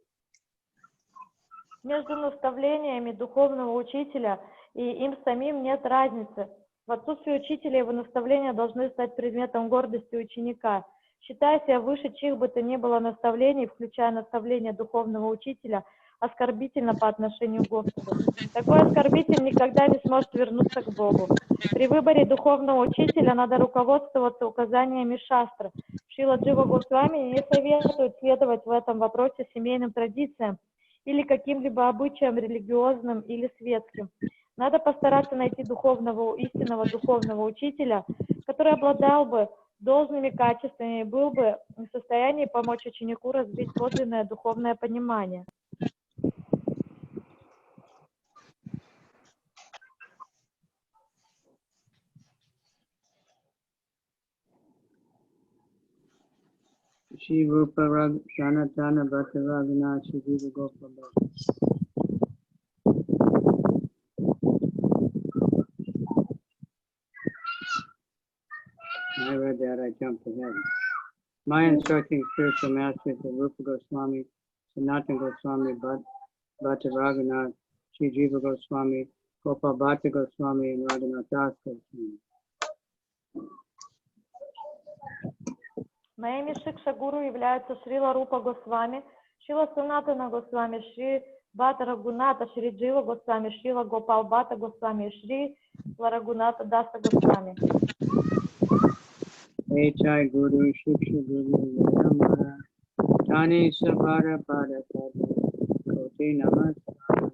Между наставлениями духовного учителя и им самим нет разницы. В отсутствие учителя его наставления должны стать предметом гордости ученика. Считая себя выше чьих бы то ни было наставлений, включая наставление духовного учителя, оскорбительно по отношению к Господу. Такой оскорбитель никогда не сможет вернуться к Богу. При выборе духовного учителя надо руководствоваться указаниями шастры. Шрила Джива Госвами не советует следовать в этом вопросе семейным традициям или каким-либо обычаям религиозным или светским. Надо постараться найти истинного духовного учителя, который обладал бы должными качествами и был бы в состоянии помочь ученику развить подлинное духовное понимание. Shri Rupa Janatana Bhakta Raghunath Shri Jiva Gopala. I read that, I jumped ahead. My instructing spiritual masters are Rupa Goswami, Sanatana Goswami, Bhatta Raghunath, Shri Jiva Goswami, Gopal Bhatta Goswami, and Raghunath Das Goswami. Моими шикша-гуру являются Шрила Рупа Госвами, Шрила Санатана Госвами, Шри Бхатта Рагуната, Шри Джива Госвами, Шрила Гопал Бхатта Госвами, Шри Рагуната Даса Госвами. Echai Guru Shiksha Guru Yamara Tani Sabara Pada Pada Koti Namaskar.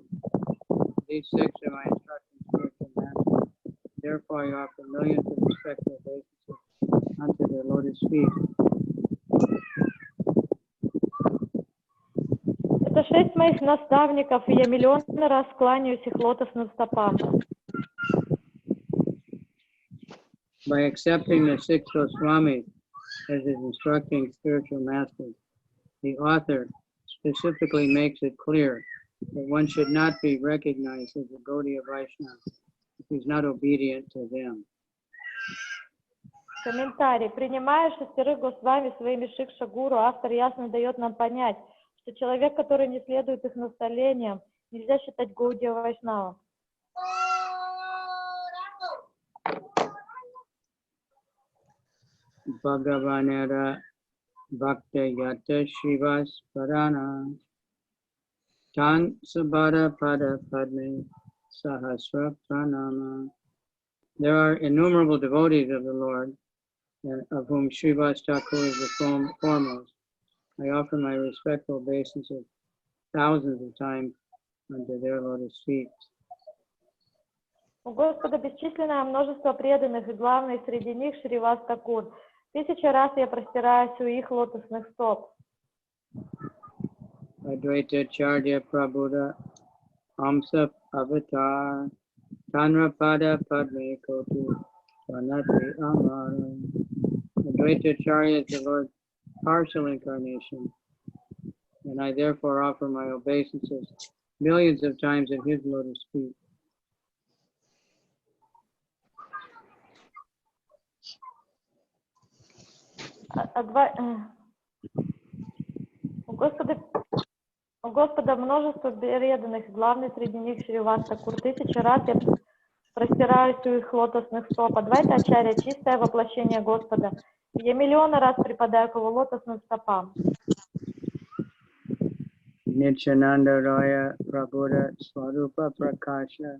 These six are my instructing spiritual masters. Therefore, I offer millions of respectful obeisances unto their lotus feet. Это 6 моих наставников, и я миллионный раз кланяюсь их лотосным стопам. By accepting the six Goswamis as his instructing spiritual masters, the author specifically makes it clear that one should not be recognized as a Gaudiya Vaishnava if he's not obedient to them. Комментарий. Принимая 6 Госвами своими шикша-гуру, автор ясно дает нам понять, что человек, который не следует их наставлениям, нельзя считать Гаудия Вайшнава. Bhagavanera Bhakta Yata Shivas Parana Tan Sabara Pada Padme Sahasra Pranama. There are innumerable devotees of the Lord, of whom Srivas Thakur is the foremost. I offer my respectful obeisances thousands of times under their lotus feet. У Господа бесчисленное множество преданных, и главный среди них Шривас Такур. 1000 раз я простираюсь у их лотосных стоп. Advaita Charya Prabhuda Amsa Avatar Tanra Pada Padme Kotu Vanati Amara. Advaita Charya is the Lord's partial incarnation, and I therefore offer my obeisances millions of times at his lotus feet. У Господа множество преданных, главный среди них Шривас Такур. 1000 раз я простираюсь у их лотосных стоп. Адвайта Ачарья — чистое воплощение Господа. Я миллионы раз припадаю к его лотосным стопам. Nityananda Raya Prabhupada Swarupa Prakasha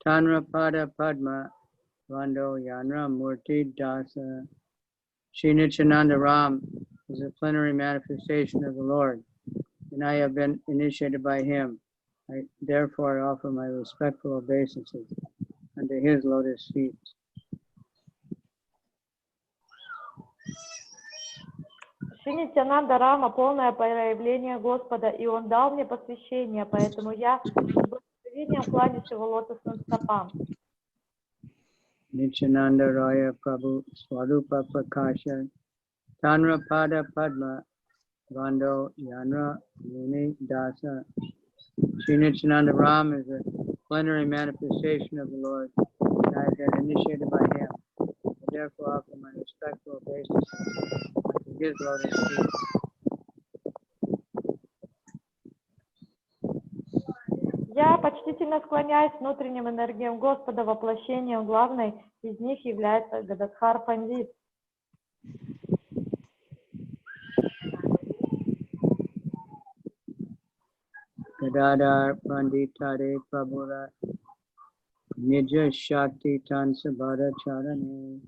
Tanra Pada Padma Vando Yanra Murti Dasa. Sri Nityananda Ram is a plenary manifestation of the Lord, and I have been initiated by him. I therefore offer my respectful obeisances under his lotus feet. Шри Нитьянанда Рама — полное проявление Господа, и Он дал мне посвящение, поэтому я с благословением кланяюсь Его лотосным стопам. Nityananda Raya Prabhu Swarupa Prakasha Tanra Pada Padma Vando Yanra Muni Dasa. Sri Nityananda Ram is a plenary manifestation of the Lord, and I have been initiated by him. I therefore offer my respectful obeisances to his lotus feet. Я почтительно склоняюсь внутренним энергиям Господа, воплощением главной из них является Гададхар Пандит. Gadadhar Panditare Prabhura Nija Shakti Tansabhara Charane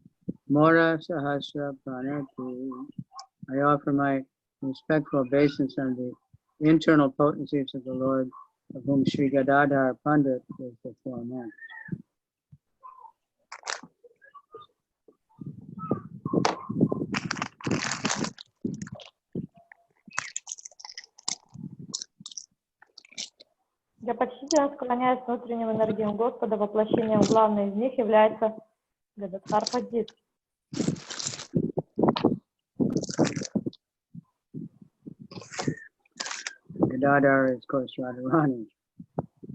Mora Sahasra Pranati. I offer my respectful obeisance on the internal potencies of the Lord, of whom Sri Gadadhar Pandit is the foremost. Я почтительно склоняюсь внутренним энергиям Господа, воплощением главной из них является Гададхар Пандит. Gadadhar is, of course, Radharani.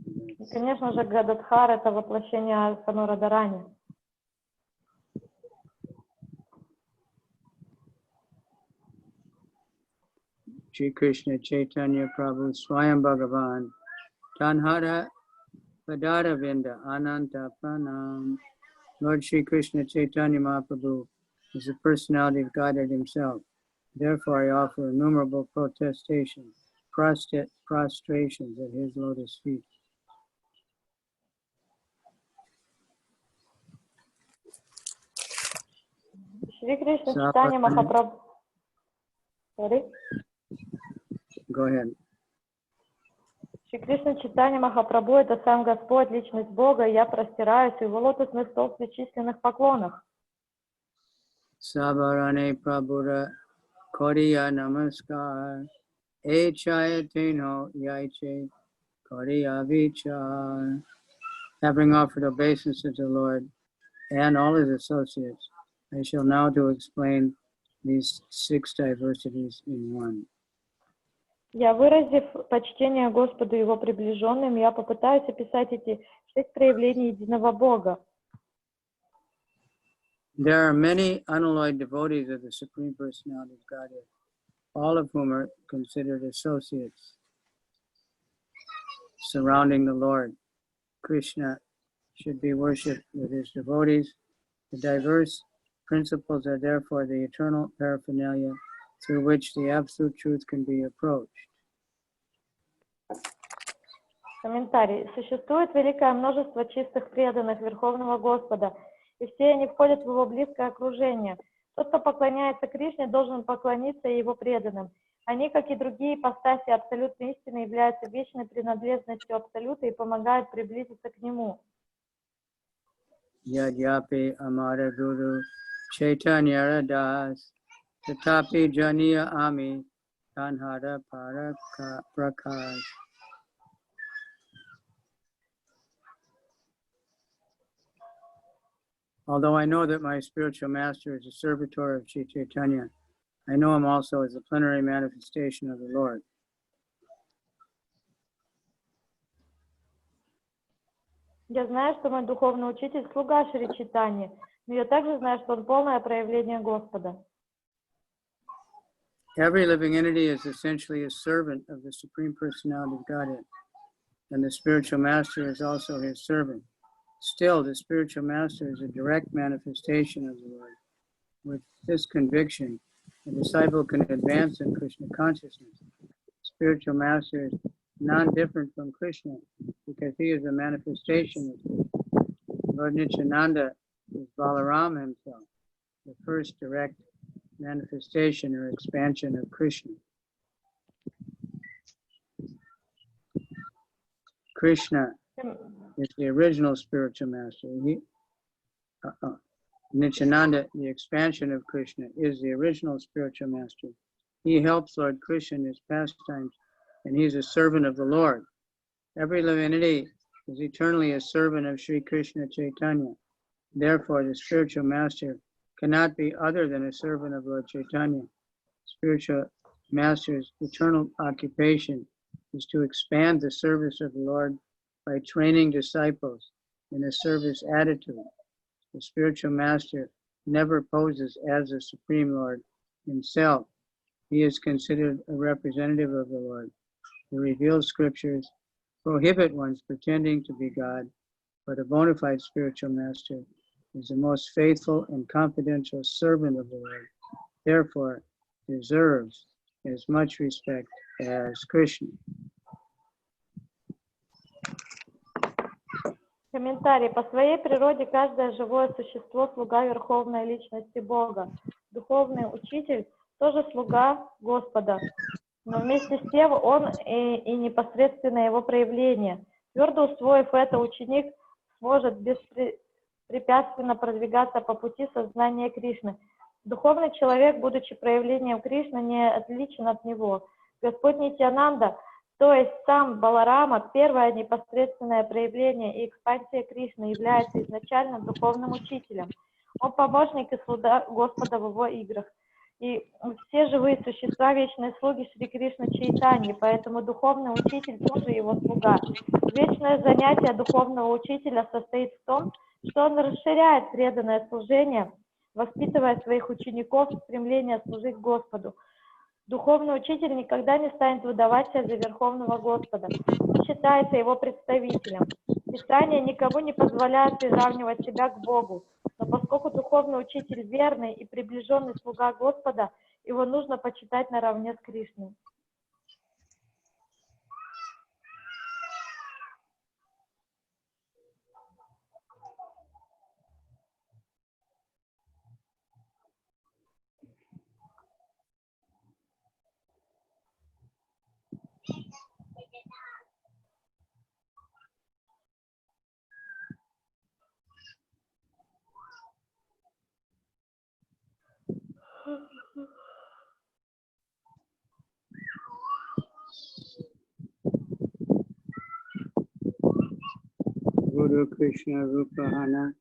И, конечно же, Гададхар — это воплощение самой Радарани. Shri Krishna Chaitanya Prabhu Swayam Bhagavan Tanhara Padara Vinda Ananta Pranam. Lord Shri Krishna Chaitanya Mahaprabhu is the personality of Godhead himself. Therefore, I offer innumerable protestations, prostrations at his lotus feet. Шри Кришна Чайтанья Махапрабху. Go ahead. Шри Кришна Чайтанья Махапрабху — это сам Господь, личность Бога, и я простираюсь в его лотосный стол в бесчисленных поклонах. Sabarane Prabhura Koriya Namaskar Echayateno Yaiche Koriya Vichar. Having offered obeisance to the Lord and all his associates, I shall now to explain these six diversities in one. Я, выразив почтение Господу и его приближенным, я попытаюсь описать эти 6 проявлений единого Бога. There are many unalloyed devotees of the Supreme Personality of Godhead, all of whom are considered associates surrounding the Lord. Krishna should be worshipped with his devotees. The diverse principles are therefore the eternal paraphernalia through which the absolute truth can be approached. Комментарий. Существует великое множество чистых преданных Верховного Господа, и все они входят в его близкое окружение. Тот, кто поклоняется Кришне, должен поклониться и его преданным. Они, как и другие ипостаси абсолютной истины, являются вечной принадлежностью Абсолюта и помогают приблизиться к нему. Yadyapi Amara Guru Chaitanya Das Tatapi Janiya Ami Tanhara Prakash. Although I know that my spiritual master is a servitor of Sri Chaitanya, I know him also as a plenary manifestation of the Lord. Я знаю, что мой духовный учитель — слуга Шри Чайтаньи, но я также знаю, что он полное проявление Господа. Every living entity is essentially a servant of the Supreme Personality of Godhead, and the spiritual master is also his servant. Still, the spiritual master is a direct manifestation of the Lord. With this conviction, a disciple can advance in Krishna consciousness, spiritual master is non-different from Krishna because he is a manifestation of Krishna. Lord Nityananda is Balaram himself, the first direct manifestation or expansion of Krishna. Krishna is the original spiritual master. Nityananda, the expansion of Krishna, is the original spiritual master. He helps Lord Krishna in his pastimes, and he is a servant of the Lord. Every divinity is eternally a servant of Sri Krishna Chaitanya. Therefore, the spiritual master cannot be other than a servant of Lord Chaitanya. Spiritual master's eternal occupation is to expand the service of the Lord by training disciples in a service attitude. The spiritual master never poses as the Supreme Lord himself. He is considered a representative of the Lord. The revealed scriptures prohibit one's pretending to be God, but a bona fide spiritual master is the most faithful and confidential servant of the Lord, therefore deserves as much respect as Krishna. Комментарий. По своей природе каждое живое существо – слуга Верховной Личности Бога. Духовный учитель – тоже слуга Господа, но вместе с тем он и непосредственно его проявление. Твердо усвоив это, ученик сможет беспрепятственно продвигаться по пути сознания Кришны. Духовный человек, будучи проявлением Кришны, не отличен от него. Господь Нитьянанда, то есть сам Баларама, первое непосредственное проявление и экспансия Кришны, является изначальным духовным учителем. Он помощник и слуга Господа в его играх. И все живые существа – вечные слуги Шри Кришны Чайтаньи, поэтому духовный учитель тоже его слуга. Вечное занятие духовного учителя состоит в том, что он расширяет преданное служение, воспитывая своих учеников в стремлении служить Господу. Духовный учитель никогда не станет выдавать себя за Верховного Господа. Он считается его представителем. Писания никому не позволяют приравнивать себя к Богу. Но поскольку духовный учитель верный и приближенный слуга Господа, его нужно почитать наравне с Кришной. Guru Krishna Rupahana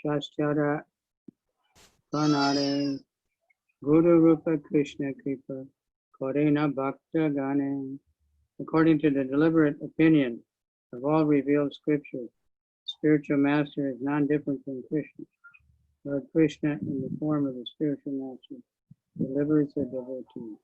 Shastara Pranare Guru Rupa Krishna Kripa Korena Bhakta Gane. According to the deliberate opinion of all revealed scriptures, spiritual master is non-different from Krishna. Lord Krishna, in the form of the spiritual master, delivers the devotee.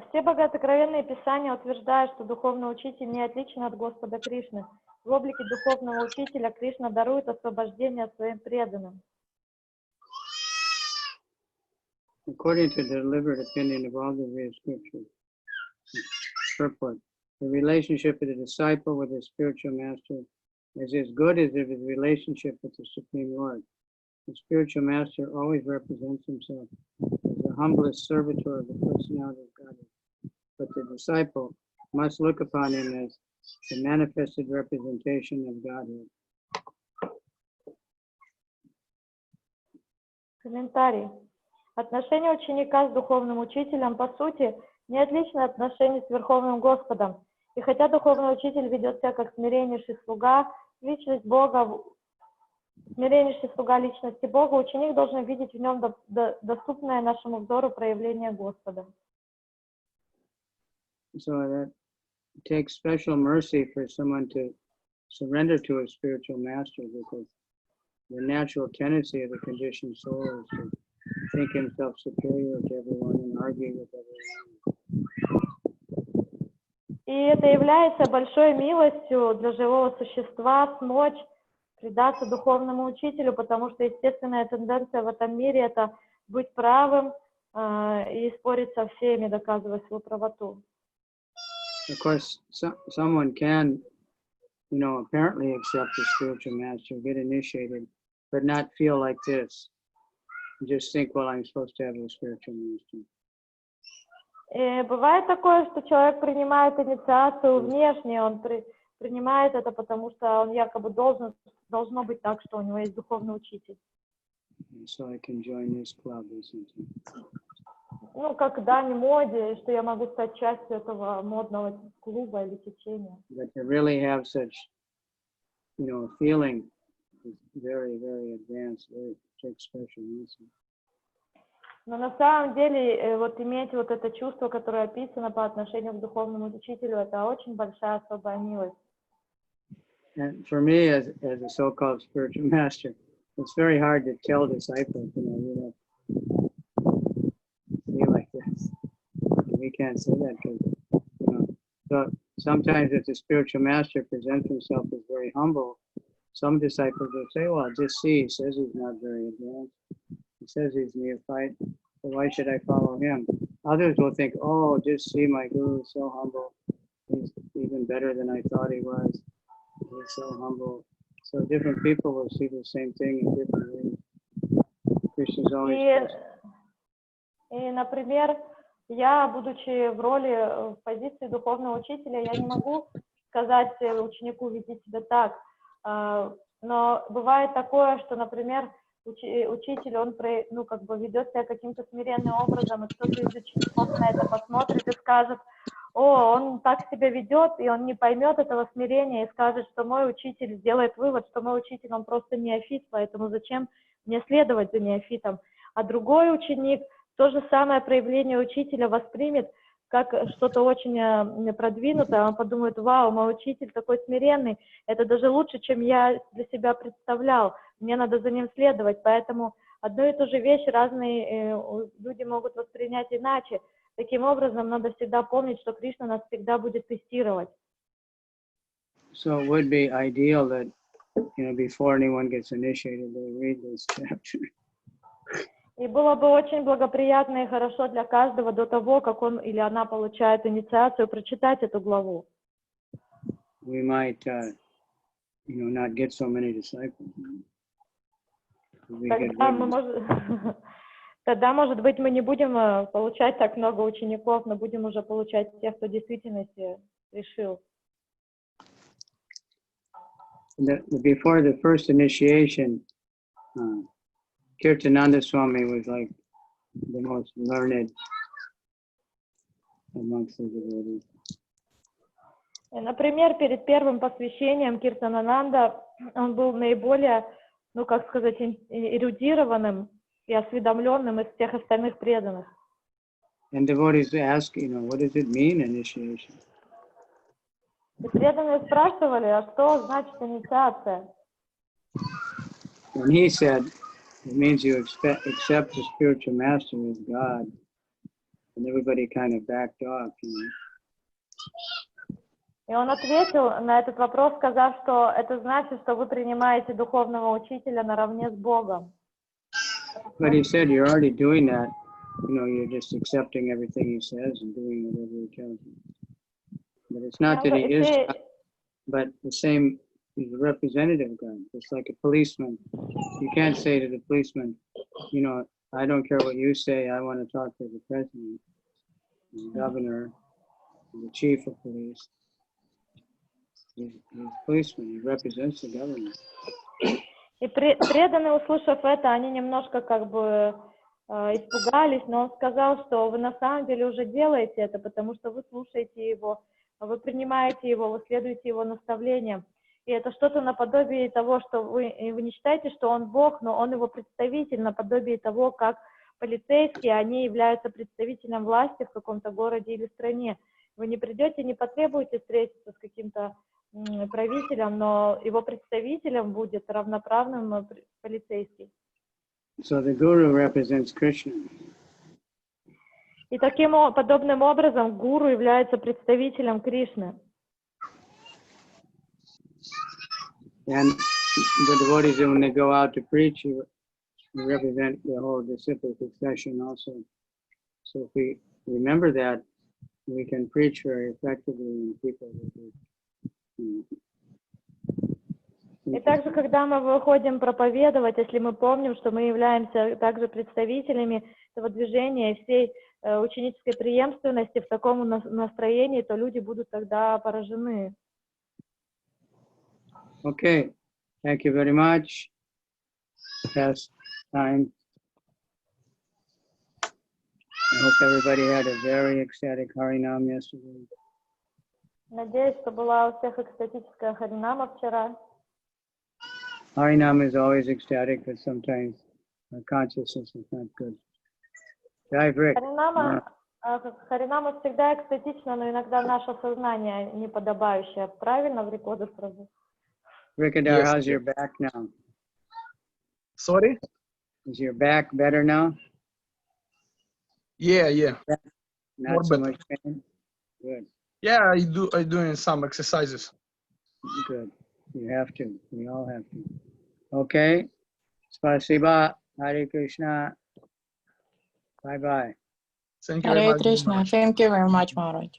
Все богоокровенные писания утверждают, что духовный учитель не отличен от Господа Кришны. В облике духовного учителя Кришна дарует освобождение своим преданным. According to the deliberate opinion of all the real scriptures, purport, the relationship of the disciple with his spiritual master is as good as if his relationship with the Supreme Lord. The spiritual master always represents himself as the humblest servitor of the personality of God. But the disciple must look upon him as the manifested representation of Godhead. Комментарий. Отношение ученика с духовным учителем, по сути, не отлично от отношений с Верховным Господом. И хотя духовный учитель ведет себя как смиреннейший слуга, личность Бога, смиреннейший слуга личности Бога, ученик должен видеть в нем доступное нашему взору проявление Господа. So that takes special mercy for someone to surrender to a spiritual master, because the natural tendency of the conditioned soul is to think himself superior to everyone and argue with everyone. И это является большой милостью для живого существа смочь предаться духовному учителю, потому что естественная тенденция в этом мире — это быть правым и спорить со всеми, доказывая свою правоту. Of course, someone can, apparently accept the spiritual master, get initiated, but not feel like this. Just think, well, I'm supposed to have a spiritual master. И бывает такое, что человек принимает инициацию внешне, он принимает это, потому что он якобы должно быть так, что у него есть духовный учитель. So I can join this club, isn't it? Ну, как дань моде, что я могу стать частью этого модного клуба или течения. But to really have such, feeling is very, very advanced, very special. Но на самом деле, вот иметь вот это чувство, которое описано по отношению к духовному учителю, это очень большая особая милость. And for me, as a so-called spiritual master, it's very hard to tell disciples, be like this. We can't say that because, so sometimes if the spiritual master presents himself as very humble, some disciples will say, well, just see, he says he's not very advanced. He says he's neophyte, so why should I follow him? Others will think, oh, just see, my guru is so humble. He's even better than I thought he was. He's so humble. So different people will see the same thing in different ways. Krishna's always И, например, я, будучи в роли, в позиции духовного учителя, я не могу сказать ученику «веди себя так». Но бывает такое, что, например, учитель, он ведет себя каким-то смиренным образом, и кто-то из учеников на это посмотрит и скажет: о, он так себя ведет, и он не поймет этого смирения, и скажет, что мой учитель сделает вывод, что мой учитель, он просто неофит, поэтому зачем мне следовать за неофитом. А другой ученик то же самое проявление учителя воспримет как что-то очень продвинутое, он подумает: вау, мой учитель такой смиренный, это даже лучше, чем я для себя представлял, мне надо за ним следовать. Поэтому одну и ту же вещь разные люди могут воспринять иначе. Таким образом, надо всегда помнить, что Кришна нас всегда будет тестировать. So it would be ideal that, before anyone gets initiated, they read this chapter. И было бы очень благоприятно и хорошо для каждого до того, как он или она получает инициацию, прочитать эту главу. We might, not get so many disciples. Тогда, может быть, мы не будем получать так много учеников, но будем уже получать тех, кто в действительности решил. Before the first initiation, Caritamrta Swami was like the most learned amongst the devotees. Например, перед первым посвящением Киртанананда он был наиболее, эрудированным и осведомленным из всех остальных преданных. And devotees ask, what does it mean, initiation? И преданные спрашивали, а что значит инициация? And he said, it means you accept the spiritual master as God. And everybody kind of backed off, И он ответил на этот вопрос, сказав, что это значит, что вы принимаете духовного учителя наравне с Богом. But he said, you're already doing that. You're just accepting everything he says and doing whatever he tells you. But it's not that he is God, but the same, he's a representative of God, just like a policeman. You can't say to the policeman, I don't care what you say, I want to talk to the president, the governor, the chief of police. He's a policeman, he represents the government. И преданные, услышав это, они немножко испугались, но он сказал, что вы на самом деле уже делаете это, потому что вы слушаете его, вы принимаете его, вы следуете его наставлениям. И это что-то наподобие того, что вы не считаете, что он Бог, но он его представитель, наподобие того, как полицейские, они являются представителем власти в каком-то городе или стране. Вы не придете, не потребуете встретиться с каким-то правителем, но его представителем будет равноправным полицейский. So the guru represents Krishna. И таким подобным образом гуру является представителем Кришны. And the devotees, when they go out to preach, you represent the whole disciplic succession also. So if we remember that, we can preach very effectively and people will be. И также, когда мы выходим проповедовать, если мы помним, что мы являемся также представителями этого движения и всей ученической преемственности в таком настроении, то люди будут тогда поражены. Okay, thank you very much. Past time. I hope everybody had a very ecstatic Harinam yesterday. Надеюсь, что была у всех экстатическая харинама вчера. Harinam is always ecstatic, but sometimes our consciousness is not good. Харинама всегда экстатична, но иногда наше сознание неподобающее. Правильно, в Рикоду сразу? Rikadar, how's your back now? Sorry? Is your back better now? Yeah. Not More so better. much pain? Good, Yeah, I doing some exercises. good. You have to. We all have to. Okay. Spasiba. Hare Krishna. Bye-bye. Thank you very Hare much. Krishna. Thank you very much, Maharaj.